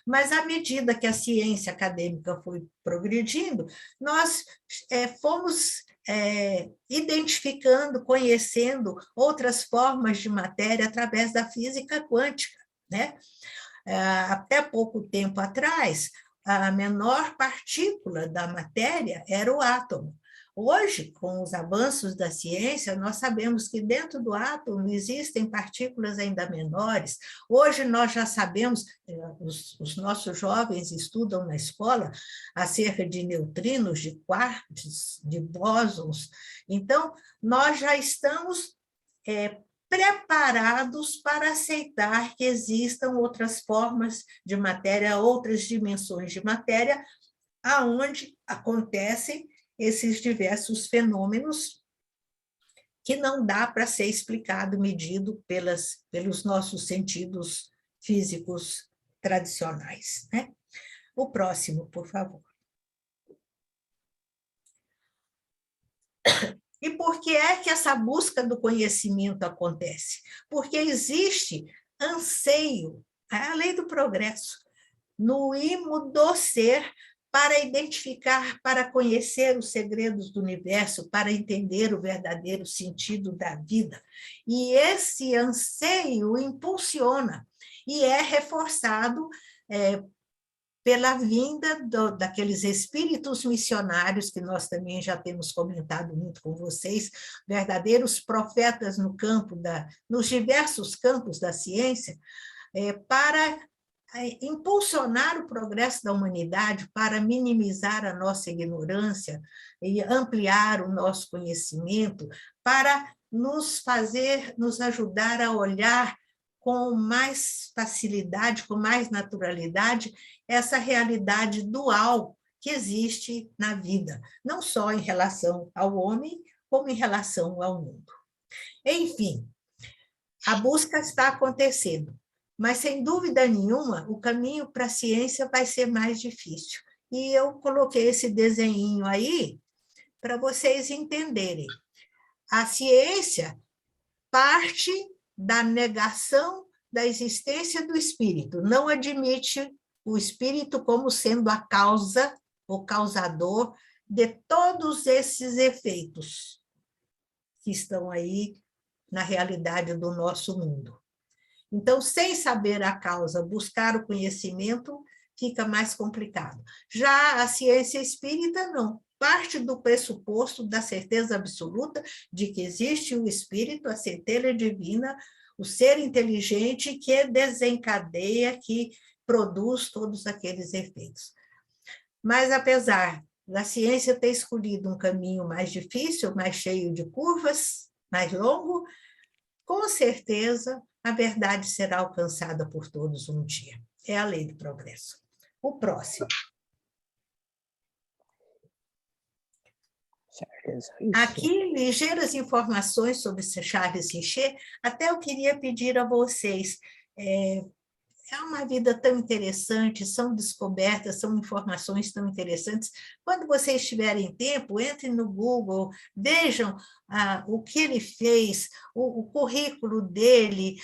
Mas, à medida que a ciência acadêmica foi progredindo, nós fomos identificando, conhecendo outras formas de matéria através da física quântica, né? Até pouco tempo atrás, a menor partícula da matéria era o átomo. Hoje, com os avanços da ciência, nós sabemos que dentro do átomo existem partículas ainda menores. Hoje nós já sabemos, os nossos jovens estudam na escola acerca de neutrinos, de quarks, de bósons. Então, nós já estamos preparados para aceitar que existam outras formas de matéria, outras dimensões de matéria, aonde acontecem esses diversos fenômenos que não dá para ser explicado, medido pelos nossos sentidos físicos tradicionais, né? O próximo, por favor. E por que é que essa busca do conhecimento acontece? Porque existe anseio, a lei do progresso, no imo do ser, para identificar, para conhecer os segredos do universo, para entender o verdadeiro sentido da vida. E esse anseio impulsiona e é reforçado pela vinda daqueles espíritos missionários, que nós também já temos comentado muito com vocês, verdadeiros profetas no campo nos diversos campos da ciência, para impulsionar o progresso da humanidade, para minimizar a nossa ignorância e ampliar o nosso conhecimento, para nos ajudar a olhar com mais facilidade, com mais naturalidade, essa realidade dual que existe na vida, não só em relação ao homem, como em relação ao mundo. Enfim, a busca está acontecendo, mas, sem dúvida nenhuma, o caminho para a ciência vai ser mais difícil. E eu coloquei esse desenho aí para vocês entenderem. A ciência parte da negação da existência do espírito, não admite o espírito como sendo a causa, o causador de todos esses efeitos que estão aí na realidade do nosso mundo. Então, sem saber a causa, buscar o conhecimento fica mais complicado. Já a ciência espírita, não. Parte do pressuposto da certeza absoluta de que existe o espírito, a centelha divina, o ser inteligente que desencadeia, que produz todos aqueles efeitos. Mas, apesar da ciência ter escolhido um caminho mais difícil, mais cheio de curvas, mais longo, com certeza a verdade será alcançada por todos um dia. É a lei do progresso. O próximo. Aqui, ligeiras informações sobre Charles Richer. Até eu queria pedir a vocês, é uma vida tão interessante, são descobertas, são informações tão interessantes. Quando vocês tiverem tempo, entrem no Google, vejam o que ele fez, o currículo dele,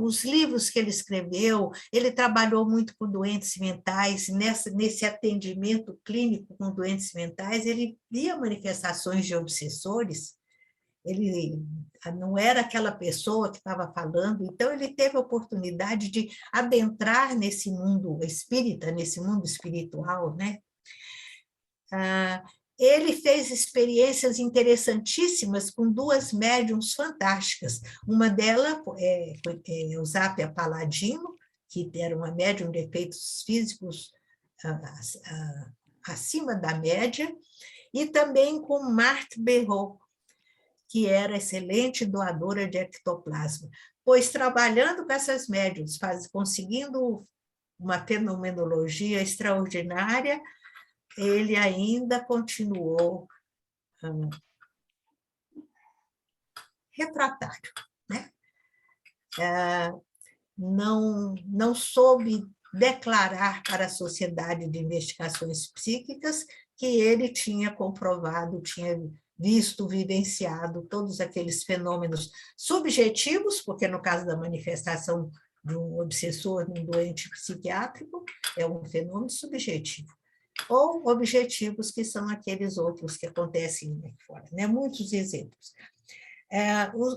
os livros que ele escreveu. Ele trabalhou muito com doentes mentais, nesse atendimento clínico com doentes mentais, ele via manifestações de obsessores. Ele não era aquela pessoa que estava falando, então ele teve a oportunidade de adentrar nesse mundo espírita, nesse mundo espiritual, né? Ele fez experiências interessantíssimas com duas médiums fantásticas. Uma delas é Eusápia Paladino, que era uma médium de efeitos físicos acima da média, e também com Marthe Berrault, que era excelente doadora de ectoplasma, pois trabalhando com essas médiums, conseguindo uma fenomenologia extraordinária, ele ainda continuou refratário, né? Não soube declarar para a Sociedade de Investigações Psíquicas que ele tinha comprovado, tinha visto, vivenciado todos aqueles fenômenos subjetivos, porque no caso da manifestação de um obsessor, de um doente psiquiátrico, é um fenômeno subjetivo, ou objetivos, que são aqueles outros que acontecem aqui fora, né? Muitos exemplos.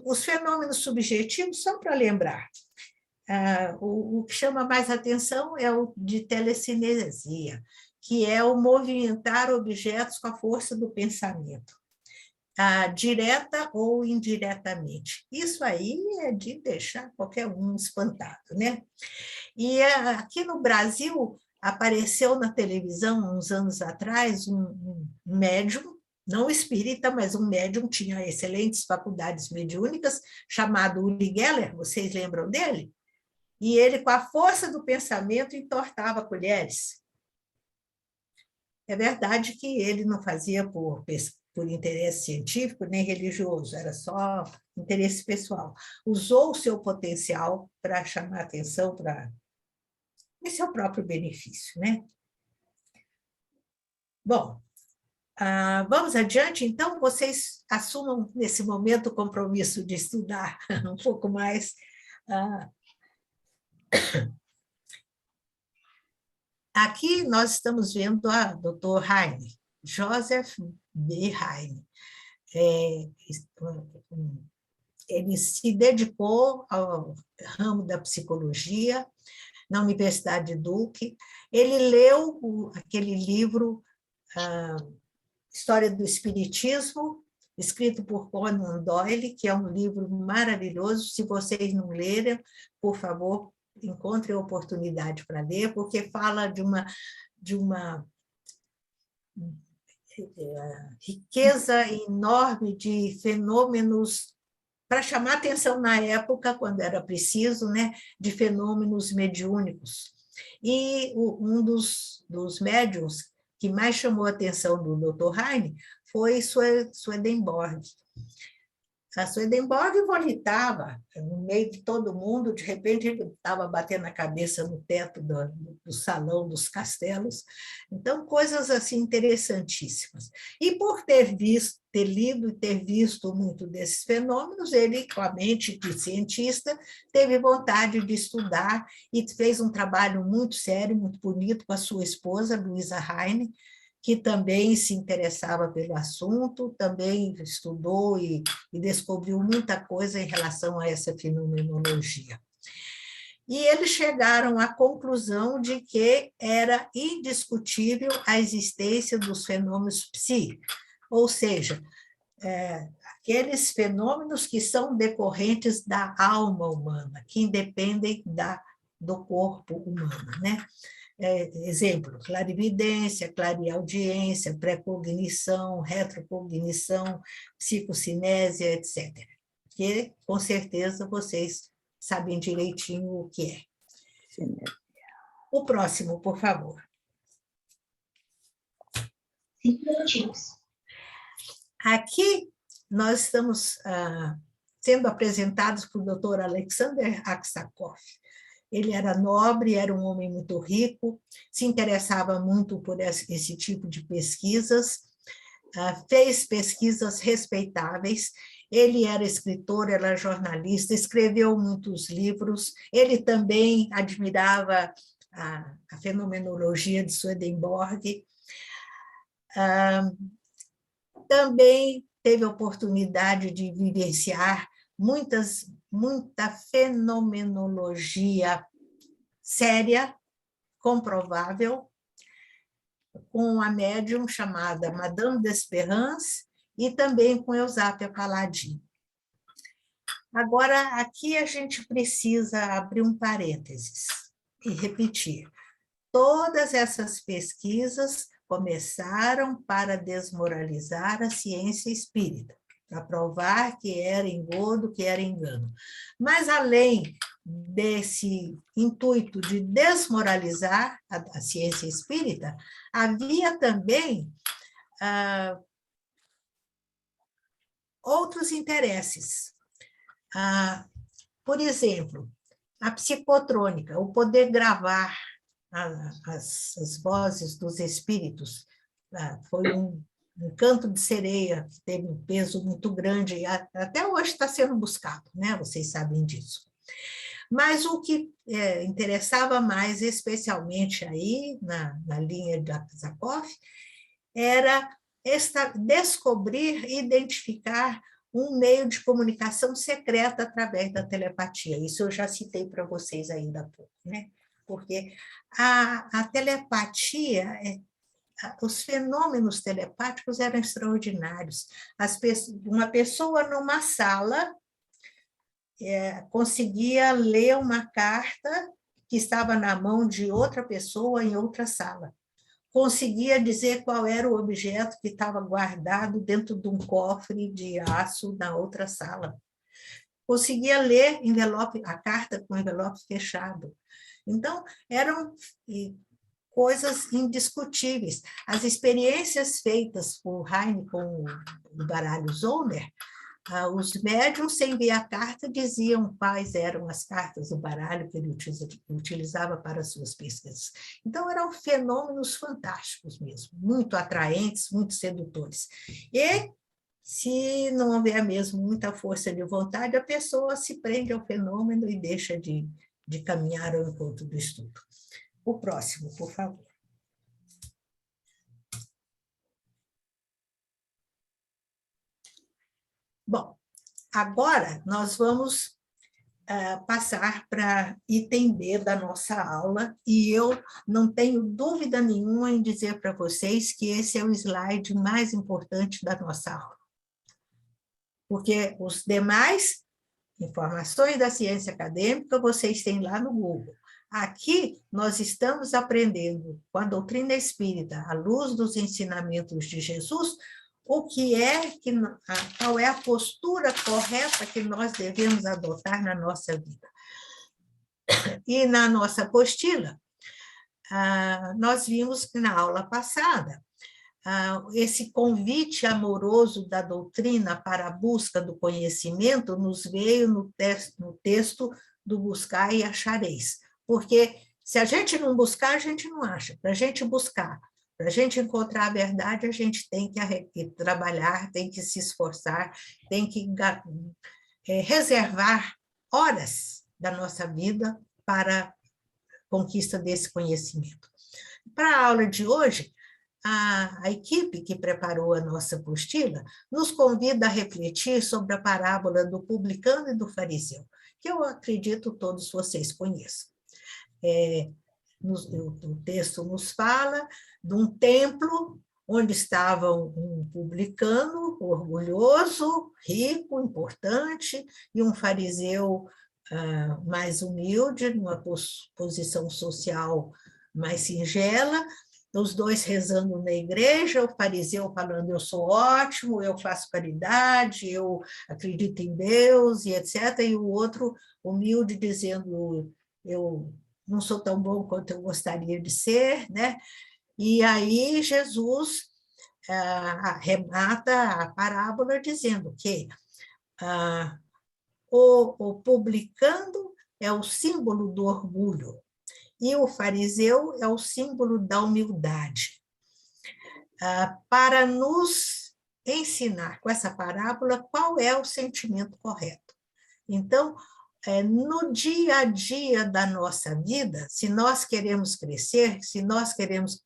Os fenômenos subjetivos, só para lembrar, o que chama mais atenção é o de telecinesia, que é o movimentar objetos com a força do pensamento, direta ou indiretamente. Isso aí é de deixar qualquer um espantado, né? E aqui no Brasil apareceu na televisão, uns anos atrás, um médium, não espírita, mas um médium, tinha excelentes faculdades mediúnicas, chamado Uri Geller, vocês lembram dele? E ele, com a força do pensamento, entortava colheres. É verdade que ele não fazia por interesse científico nem religioso, era só interesse pessoal. Usou o seu potencial para chamar atenção para seu próprio benefício, né? Bom, vamos adiante, então. Vocês assumam, nesse momento, o compromisso de estudar um pouco mais. Aqui nós estamos vendo a Dr. Heine, Joseph B. Heine. Ele se dedicou ao ramo da psicologia, na Universidade de Duke. Ele leu aquele livro, História do Espiritismo, escrito por Conan Doyle, que é um livro maravilhoso. Se vocês não leram, por favor, encontrem oportunidade para ler, porque fala de uma riqueza enorme de fenômenos, para chamar atenção na época, quando era preciso, né, de fenômenos mediúnicos. E um dos médiuns que mais chamou a atenção do Dr. Heine foi Swedenborg. A Swedenborg vomitava no meio de todo mundo, de repente ele estava batendo a cabeça no teto do salão dos castelos. Então, coisas assim interessantíssimas. E por ter lido e ter visto muito desses fenômenos, ele, com a mente de cientista, teve vontade de estudar e fez um trabalho muito sério, muito bonito com a sua esposa, Luisa Heine, que também se interessava pelo assunto, também estudou e descobriu muita coisa em relação a essa fenomenologia. E eles chegaram à conclusão de que era indiscutível a existência dos fenômenos psíquicos, ou seja, aqueles fenômenos que são decorrentes da alma humana, que independem do corpo humano, né? Exemplo, clarividência, clareaudiência, pré-cognição, retrocognição, psicocinésia, etc. Que, com certeza, vocês sabem direitinho o que é. Sim. O próximo, por favor. 5 minutinhos. Aqui, nós estamos sendo apresentados por Dr. Alexander Aksakov. Ele era nobre, era um homem muito rico, se interessava muito por esse tipo de pesquisas, fez pesquisas respeitáveis. Ele era escritor, era jornalista, escreveu muitos livros. Ele também admirava a fenomenologia de Swedenborg. Também teve a oportunidade de vivenciar muita fenomenologia séria, comprovável, com a médium chamada Madame d'Espérance e também com Eusápia Paladin. Agora, aqui a gente precisa abrir um parênteses e repetir. Todas essas pesquisas começaram para desmoralizar a ciência espírita, para provar que era engodo, que era engano. Mas, além desse intuito de desmoralizar a ciência espírita, havia também outros interesses. Por exemplo, a psicotrônica, o poder gravar as vozes dos espíritos, foi um canto de sereia que teve um peso muito grande e até hoje está sendo buscado, né? Vocês sabem disso. Mas o que interessava mais, especialmente aí na linha de Aksakov, era descobrir e identificar um meio de comunicação secreta através da telepatia. Isso eu já citei para vocês ainda há pouco, né? Porque a telepatia, os fenômenos telepáticos eram extraordinários. Uma pessoa numa sala conseguia ler uma carta que estava na mão de outra pessoa em outra sala. Conseguia dizer qual era o objeto que estava guardado dentro de um cofre de aço na outra sala. Conseguia ler a carta com envelope fechado. Então, eram coisas indiscutíveis. As experiências feitas por Heine com o baralho Zollner, os médiums, sem ver a carta, diziam quais eram as cartas do baralho que ele utilizava para suas pesquisas. Então, eram fenômenos fantásticos mesmo, muito atraentes, muito sedutores. E, se não houver mesmo muita força de vontade, a pessoa se prende ao fenômeno e deixa de caminhar ao encontro do estudo. O próximo, por favor. Bom, agora nós vamos passar para item B da nossa aula, e eu não tenho dúvida nenhuma em dizer para vocês que esse é o slide mais importante da nossa aula. Porque os demais informações da ciência acadêmica vocês têm lá no Google. Aqui nós estamos aprendendo com a doutrina espírita, à luz dos ensinamentos de Jesus, qual é a postura correta que nós devemos adotar na nossa vida. E na nossa apostila, nós vimos que na aula passada, esse convite amoroso da doutrina para a busca do conhecimento nos veio no texto do Buscar e Achareis. Porque se a gente não buscar, a gente não acha. Para a gente buscar, para a gente encontrar a verdade, a gente tem que trabalhar, tem que se esforçar, tem que reservar horas da nossa vida para a conquista desse conhecimento. Para a aula de hoje, a equipe que preparou a nossa apostila nos convida a refletir sobre a parábola do publicano e do fariseu, que eu acredito todos vocês conheçam. O texto nos fala de um templo onde estava um publicano orgulhoso, rico, importante, e um fariseu mais humilde, numa posição social mais singela, os dois rezando na igreja, o fariseu falando, eu sou ótimo, eu faço caridade, eu acredito em Deus, e etc., e o outro humilde dizendo, eu não sou tão bom quanto eu gostaria de ser, né? E aí Jesus remata a parábola dizendo que o publicano é o símbolo do orgulho, e o fariseu é o símbolo da humildade. Para nos ensinar com essa parábola qual é o sentimento correto. Então, no dia a dia da nossa vida, se nós queremos crescer, se nós queremos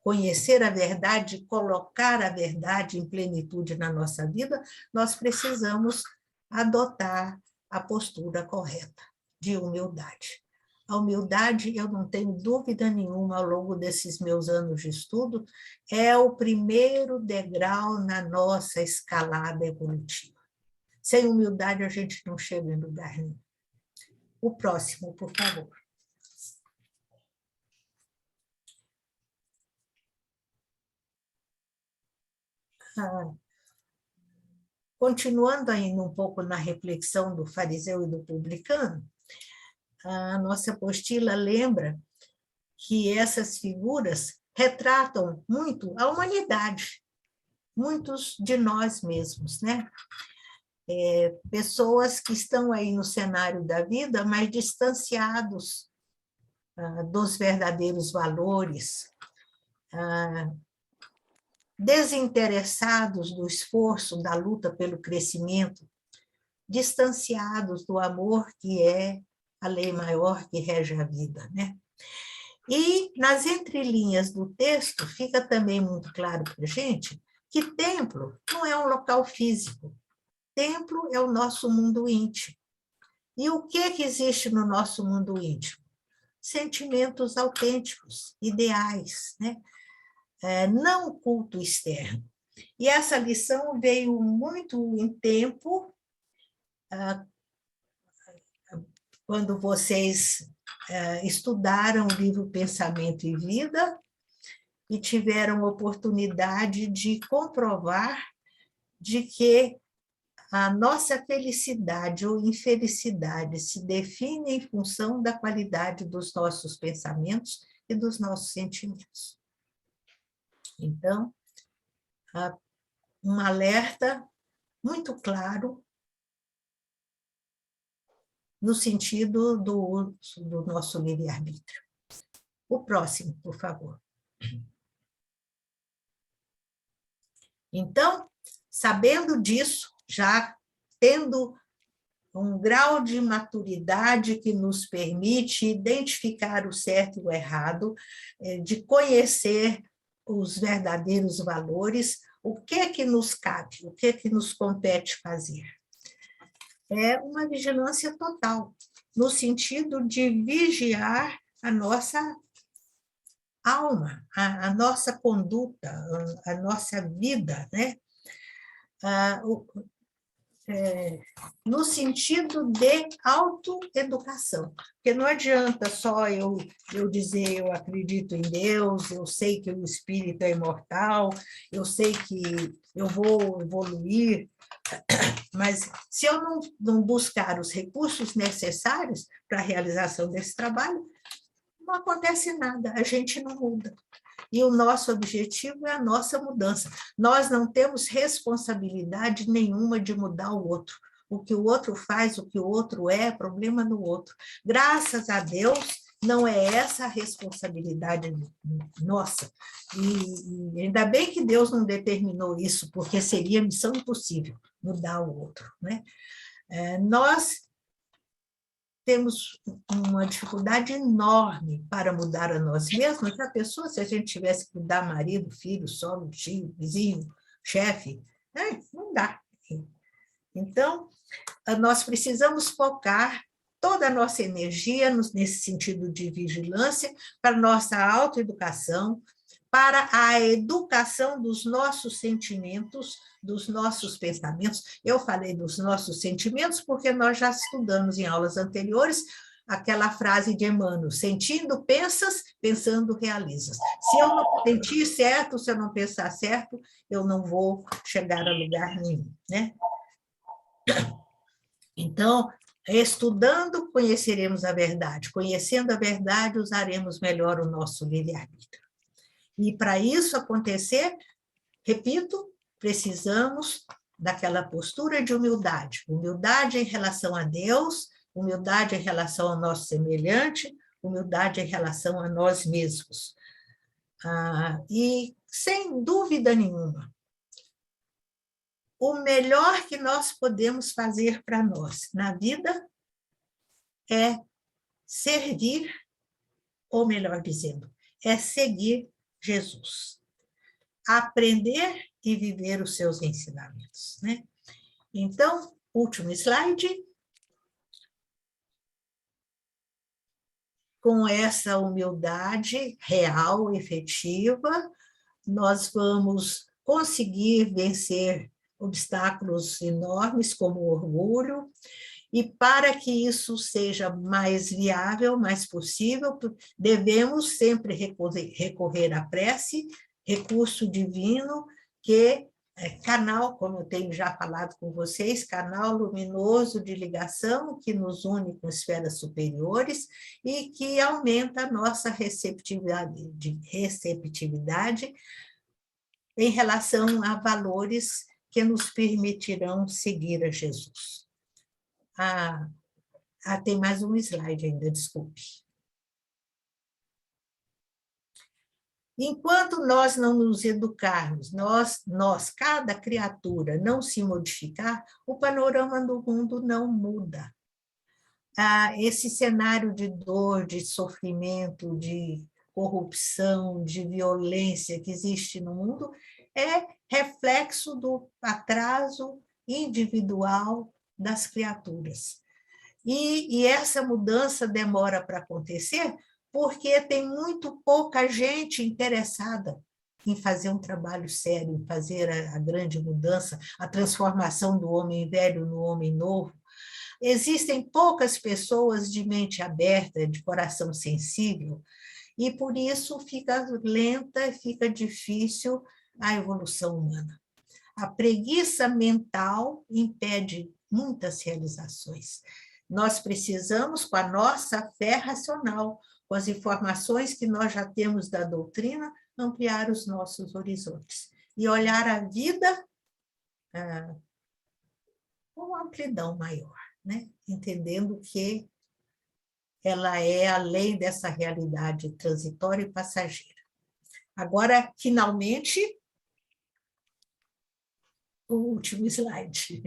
conhecer a verdade, colocar a verdade em plenitude na nossa vida, nós precisamos adotar a postura correta de humildade. A humildade, eu não tenho dúvida nenhuma, ao longo desses meus anos de estudo, é o primeiro degrau na nossa escalada evolutiva. Sem humildade, a gente não chega em lugar nenhum. O próximo, por favor. Continuando ainda um pouco na reflexão do fariseu e do publicano, a nossa apostila lembra que essas figuras retratam muito a humanidade, muitos de nós mesmos, né? Pessoas que estão aí no cenário da vida, mas distanciados dos verdadeiros valores, desinteressados do esforço, da luta pelo crescimento, distanciados do amor que é a lei maior que rege a vida, né? E nas entrelinhas do texto fica também muito claro para a gente que templo não é um local físico. Templo é o nosso mundo íntimo. E o que existe no nosso mundo íntimo? Sentimentos autênticos, ideais, né? Não o culto externo. E essa lição veio muito em tempo, quando vocês estudaram o livro Pensamento e Vida e tiveram oportunidade de comprovar de que a nossa felicidade ou infelicidade se define em função da qualidade dos nossos pensamentos e dos nossos sentimentos. Então, um alerta muito claro no sentido do nosso livre-arbítrio. O próximo, por favor. Então, sabendo disso, já tendo um grau de maturidade que nos permite identificar o certo e o errado, de conhecer os verdadeiros valores, o que nos cabe, o que nos compete fazer? é uma vigilância total, no sentido de vigiar a nossa alma, a nossa conduta, a nossa vida, né? No sentido de autoeducação. Porque não adianta só eu dizer eu acredito em Deus, eu sei que o espírito é imortal, eu sei que eu vou evoluir, mas se eu não buscar os recursos necessários para a realização desse trabalho, não acontece nada, a gente não muda. E o nosso objetivo é a nossa mudança. Nós não temos responsabilidade nenhuma de mudar o outro. O que o outro faz, o que o outro é problema do outro. Graças a Deus, não é essa a responsabilidade nossa. E ainda bem que Deus não determinou isso, porque seria missão impossível mudar o outro, né? Nós temos uma dificuldade enorme para mudar a nós mesmos. Já pensou se a gente tivesse que mudar marido, filho, sogro, tio, vizinho, chefe? Não dá. Então, nós precisamos focar toda a nossa energia nesse sentido de vigilância para a nossa autoeducação, para a educação dos nossos sentimentos, dos nossos pensamentos. Eu falei dos nossos sentimentos porque nós já estudamos em aulas anteriores aquela frase de Emmanuel: sentindo, pensas, pensando, realizas. Se eu não sentir certo, se eu não pensar certo, eu não vou chegar a lugar nenhum, né? Então, estudando, conheceremos a verdade. Conhecendo a verdade, usaremos melhor o nosso livre-arbítrio. E para isso acontecer, repito, precisamos daquela postura de humildade. Humildade em relação a Deus, humildade em relação ao nosso semelhante, humildade em relação a nós mesmos. E, sem dúvida nenhuma, o melhor que nós podemos fazer para nós na vida é servir, ou melhor dizendo, é seguir Jesus. Aprender e viver os seus ensinamentos, né? Então, último slide. Com essa humildade real, efetiva, nós vamos conseguir vencer obstáculos enormes, como o orgulho, e para que isso seja mais viável, mais possível, devemos sempre recorrer à prece, recurso divino, que é canal, como eu tenho já falado com vocês, canal luminoso de ligação que nos une com esferas superiores e que aumenta a nossa receptividade em relação a valores que nos permitirão seguir a Jesus. Tem mais um slide ainda, desculpe. Enquanto nós não nos educarmos, cada criatura não se modificar, o panorama do mundo não muda. Esse cenário de dor, de sofrimento, de corrupção, de violência que existe no mundo é reflexo do atraso individual das criaturas. E essa mudança demora para acontecer porque tem muito pouca gente interessada em fazer um trabalho sério, em fazer a grande mudança, a transformação do homem velho no homem novo. Existem poucas pessoas de mente aberta, de coração sensível, e por isso fica lenta, fica difícil a evolução humana. A preguiça mental impede muitas realizações. Nós precisamos, com a nossa fé racional, com as informações que nós já temos da doutrina, ampliar os nossos horizontes e olhar a vida com uma amplidão maior, né? Entendendo que ela é além dessa realidade transitória e passageira. Agora, finalmente, o último slide.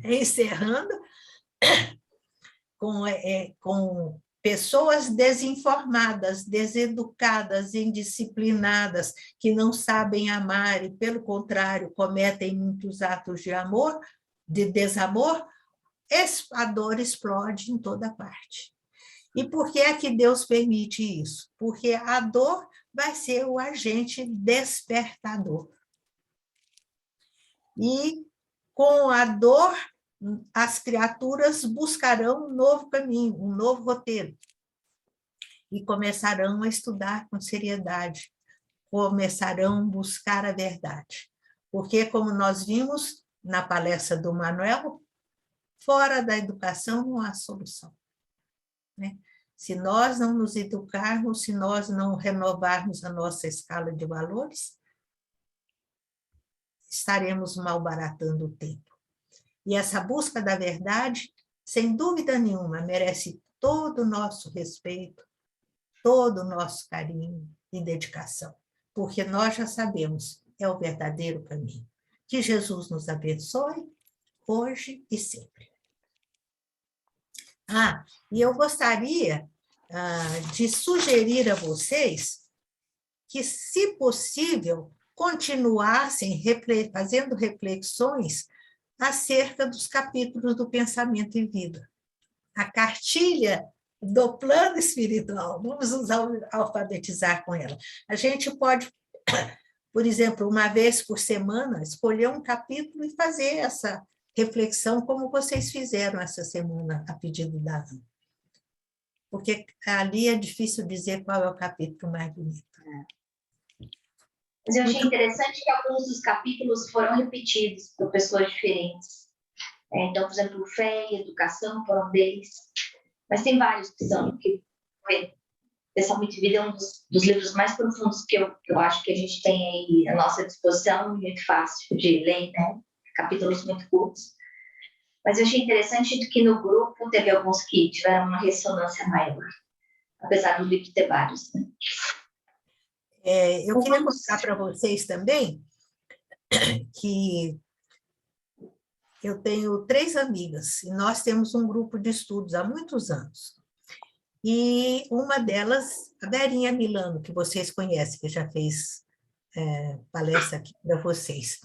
Encerrando, com pessoas desinformadas, deseducadas, indisciplinadas, que não sabem amar e, pelo contrário, cometem muitos atos de amor, de desamor, a dor explode em toda parte. E por que é que Deus permite isso? Porque a dor vai ser o agente despertador. E com a dor, as criaturas buscarão um novo caminho, um novo roteiro. E começarão a estudar com seriedade, começarão a buscar a verdade. Porque, como nós vimos na palestra do Manuel, fora da educação não há solução, né? Se nós não nos educarmos, se nós não renovarmos a nossa escala de valores, estaremos malbaratando o tempo. E essa busca da verdade, sem dúvida nenhuma, merece todo o nosso respeito, todo o nosso carinho e dedicação, porque nós já sabemos, é o verdadeiro caminho. Que Jesus nos abençoe, hoje e sempre. E eu gostaria de sugerir a vocês que, se possível, continuassem fazendo reflexões acerca dos capítulos do Pensamento e Vida. A cartilha do plano espiritual, vamos nos alfabetizar com ela. A gente pode, por exemplo, uma vez por semana, escolher um capítulo e fazer essa reflexão, como vocês fizeram essa semana, a pedido da Ana. Porque ali é difícil dizer qual é o capítulo mais bonito. Mas eu achei interessante que alguns dos capítulos foram repetidos por pessoas diferentes. Então, por exemplo, fé e educação foram deles. Mas tem vários que são, que Pensamento e Vida é um dos livros mais profundos que eu acho que a gente tem aí à nossa disposição, muito fácil de ler, né? Capítulos muito curtos. Mas eu achei interessante que no grupo teve alguns que tiveram uma ressonância maior, apesar do livro ter vários, né? Eu queria contar para vocês também que eu tenho 3 amigas, e nós temos um grupo de estudos há muitos anos. E uma delas, a Verinha Milano, que vocês conhecem, que já fez palestra aqui para vocês.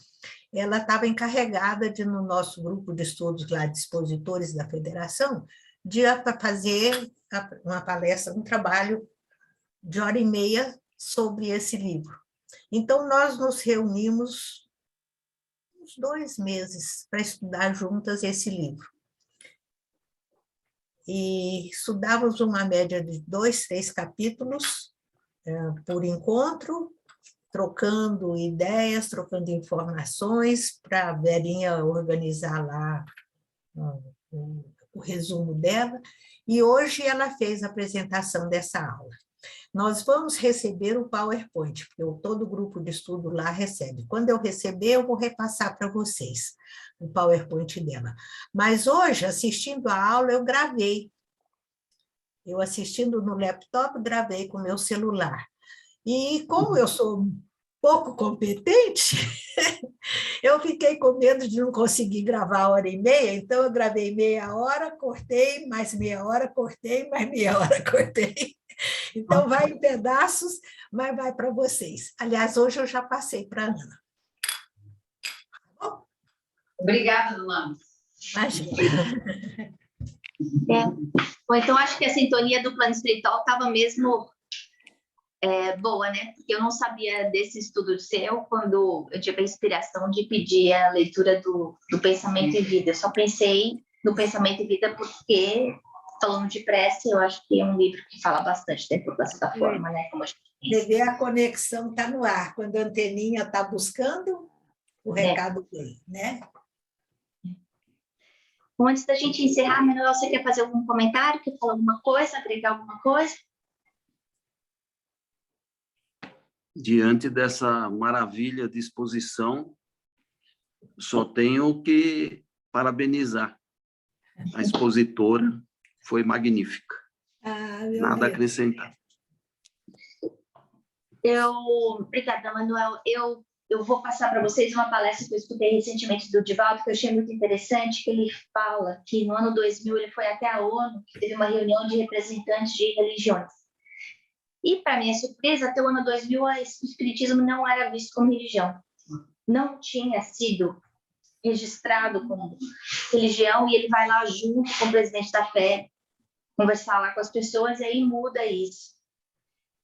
Ela estava encarregada de, no nosso grupo de estudos lá, de expositores da federação, de fazer uma palestra, um trabalho de 1h30 sobre esse livro. Então, nós nos reunimos uns 2 meses para estudar juntas esse livro. E estudávamos uma média de 2, 3 capítulos por encontro, trocando ideias, trocando informações, para a Verinha organizar lá o resumo dela. E hoje ela fez a apresentação dessa aula. Nós vamos receber o PowerPoint, porque todo grupo de estudo lá recebe. Quando eu receber, eu vou repassar para vocês o PowerPoint dela. Mas hoje, assistindo a aula, eu gravei. Eu assistindo no laptop, gravei com o meu celular. E como eu sou pouco competente, eu fiquei com medo de não conseguir gravar 1h30, então eu gravei meia hora, cortei, mais meia hora, cortei, mais meia hora, cortei. Então, vai em pedaços, mas vai para vocês. Aliás, hoje eu já passei para a Ana. Obrigada, Dona. Imagina. Bom, então, acho que a sintonia do plano espiritual estava mesmo boa, né? Porque eu não sabia desse estudo seu quando eu tive a inspiração de pedir a leitura do Pensamento e Vida. Eu só pensei no Pensamento e Vida porque, falando de prece, eu acho que é um livro que fala bastante da importância da forma, né? Como a gente Você vê, a conexão está no ar. Quando a anteninha está buscando, o recado vem, né? Bom, antes da gente encerrar, Manuel, você quer fazer algum comentário? Quer falar alguma coisa? Agregar alguma coisa? Diante dessa maravilha de exposição, só tenho que parabenizar. A expositora foi magnífica. Nada a acrescentar. Obrigada, Manuel. Eu vou passar para vocês uma palestra que eu escutei recentemente do Divaldo, que eu achei muito interessante, que ele fala que no ano 2000 ele foi até a ONU, que teve uma reunião de representantes de religiões. E, para minha surpresa, até o ano 2000, o espiritismo não era visto como religião. Não tinha sido registrado como religião, e ele vai lá junto com o presidente da FEB, conversar lá com as pessoas, e aí muda isso.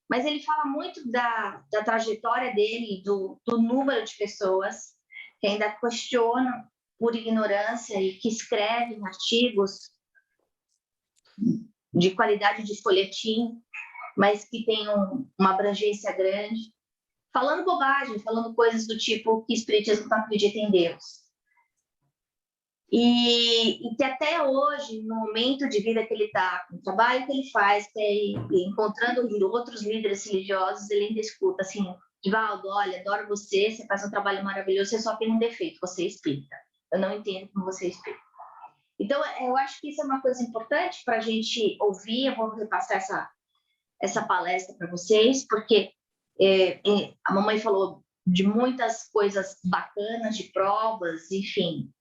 Mas ele fala muito da trajetória dele, do número de pessoas que ainda questionam por ignorância e que escrevem artigos de qualidade de folhetim, mas que tem uma abrangência grande, falando bobagem, falando coisas do tipo que o espiritismo não acredita em Deus. E que até hoje, no momento de vida que ele está, no trabalho que ele faz, que é encontrando outros líderes religiosos, ele ainda escuta assim: Divaldo, olha, adoro você, você faz um trabalho maravilhoso, você só tem um defeito, você é espírita. Eu não entendo como você é espírita. Então, eu acho que isso é uma coisa importante para a gente ouvir. Eu vou repassar essa palestra para vocês, porque a mamãe falou de muitas coisas bacanas, de provas, enfim.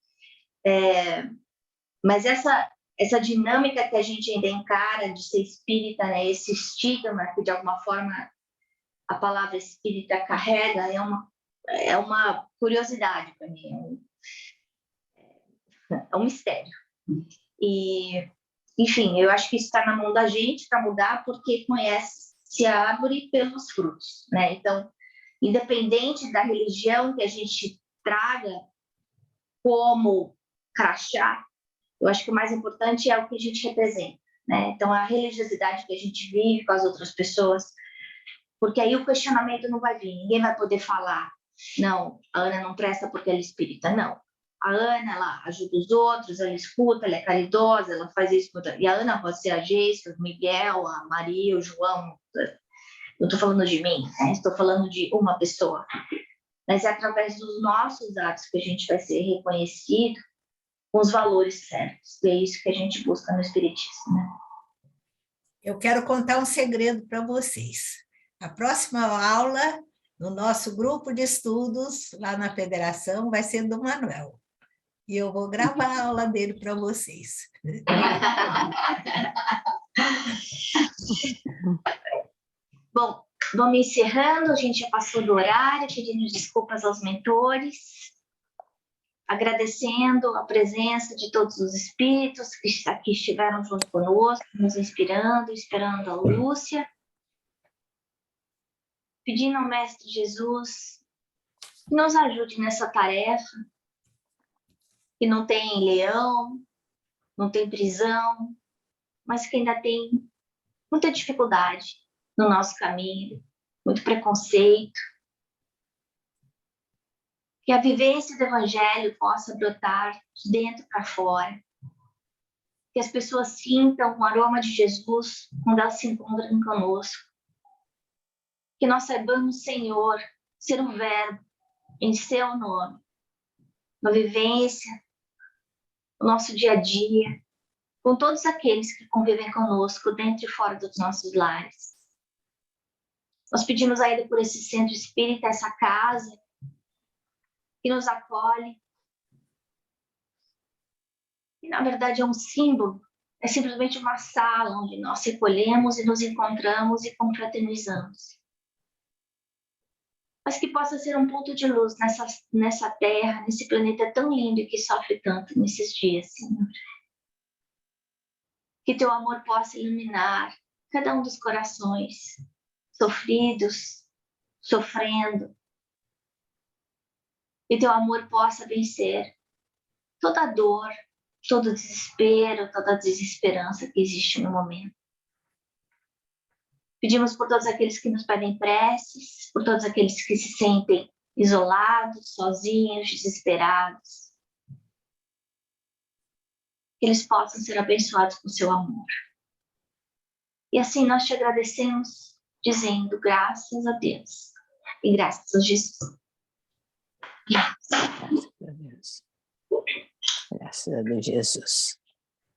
Mas essa dinâmica que a gente ainda encara de ser espírita, né, esse estigma que, de alguma forma, a palavra espírita carrega, é uma curiosidade para mim, é um mistério. E, enfim, eu acho que isso está na mão da gente para mudar, porque conhece-se a árvore pelos frutos, né? Então, independente da religião que a gente traga como crachá, eu acho que o mais importante é o que a gente representa, né? Então, a religiosidade que a gente vive com as outras pessoas, porque aí o questionamento não vai vir, ninguém vai poder falar, não, a Ana não presta porque ela é espírita, não. A Ana, ela ajuda os outros, ela escuta, ela é caridosa, ela faz isso. E a Ana pode ser a Geisa, o Miguel, a Maria, o João. Não estou falando de mim, né? Estou falando de uma pessoa. Mas é através dos nossos atos que a gente vai ser reconhecido com os valores certos. E é isso que a gente busca no Espiritismo, né? Eu quero contar um segredo para vocês. A próxima aula, no nosso grupo de estudos, lá na Federação, vai ser do Manuel. E eu vou gravar a aula dele para vocês. Bom, vamos encerrando, a gente já passou do horário, pedindo desculpas aos mentores, agradecendo a presença de todos os espíritos que aqui estiveram junto conosco, nos inspirando, esperando a Lúcia, pedindo ao Mestre Jesus que nos ajude nessa tarefa, que não tem leão, não tem prisão, mas que ainda tem muita dificuldade no nosso caminho, muito preconceito. Que a vivência do Evangelho possa brotar de dentro para fora. Que as pessoas sintam o aroma de Jesus quando elas se encontram conosco. Que nós saibamos, Senhor, ser o Verbo em seu nome, na vivência, no nosso dia a dia, com todos aqueles que convivem conosco dentro e fora dos nossos lares. Nós pedimos ainda por esse centro espírita, essa casa que nos acolhe, e na verdade é um símbolo, é simplesmente uma sala onde nós recolhemos e nos encontramos e confraternizamos. Mas que possa ser um ponto de luz nessa terra, nesse planeta tão lindo e que sofre tanto nesses dias, Senhor. Que teu amor possa iluminar cada um dos corações sofridos, sofrendo. Que teu amor possa vencer toda a dor, todo o desespero, toda a desesperança que existe no momento. Pedimos por todos aqueles que nos pedem preces, por todos aqueles que se sentem isolados, sozinhos, desesperados. Que eles possam ser abençoados com seu amor. E assim nós te agradecemos, dizendo graças a Deus e graças a Jesus. Graças a Deus. Graças a Deus, Jesus.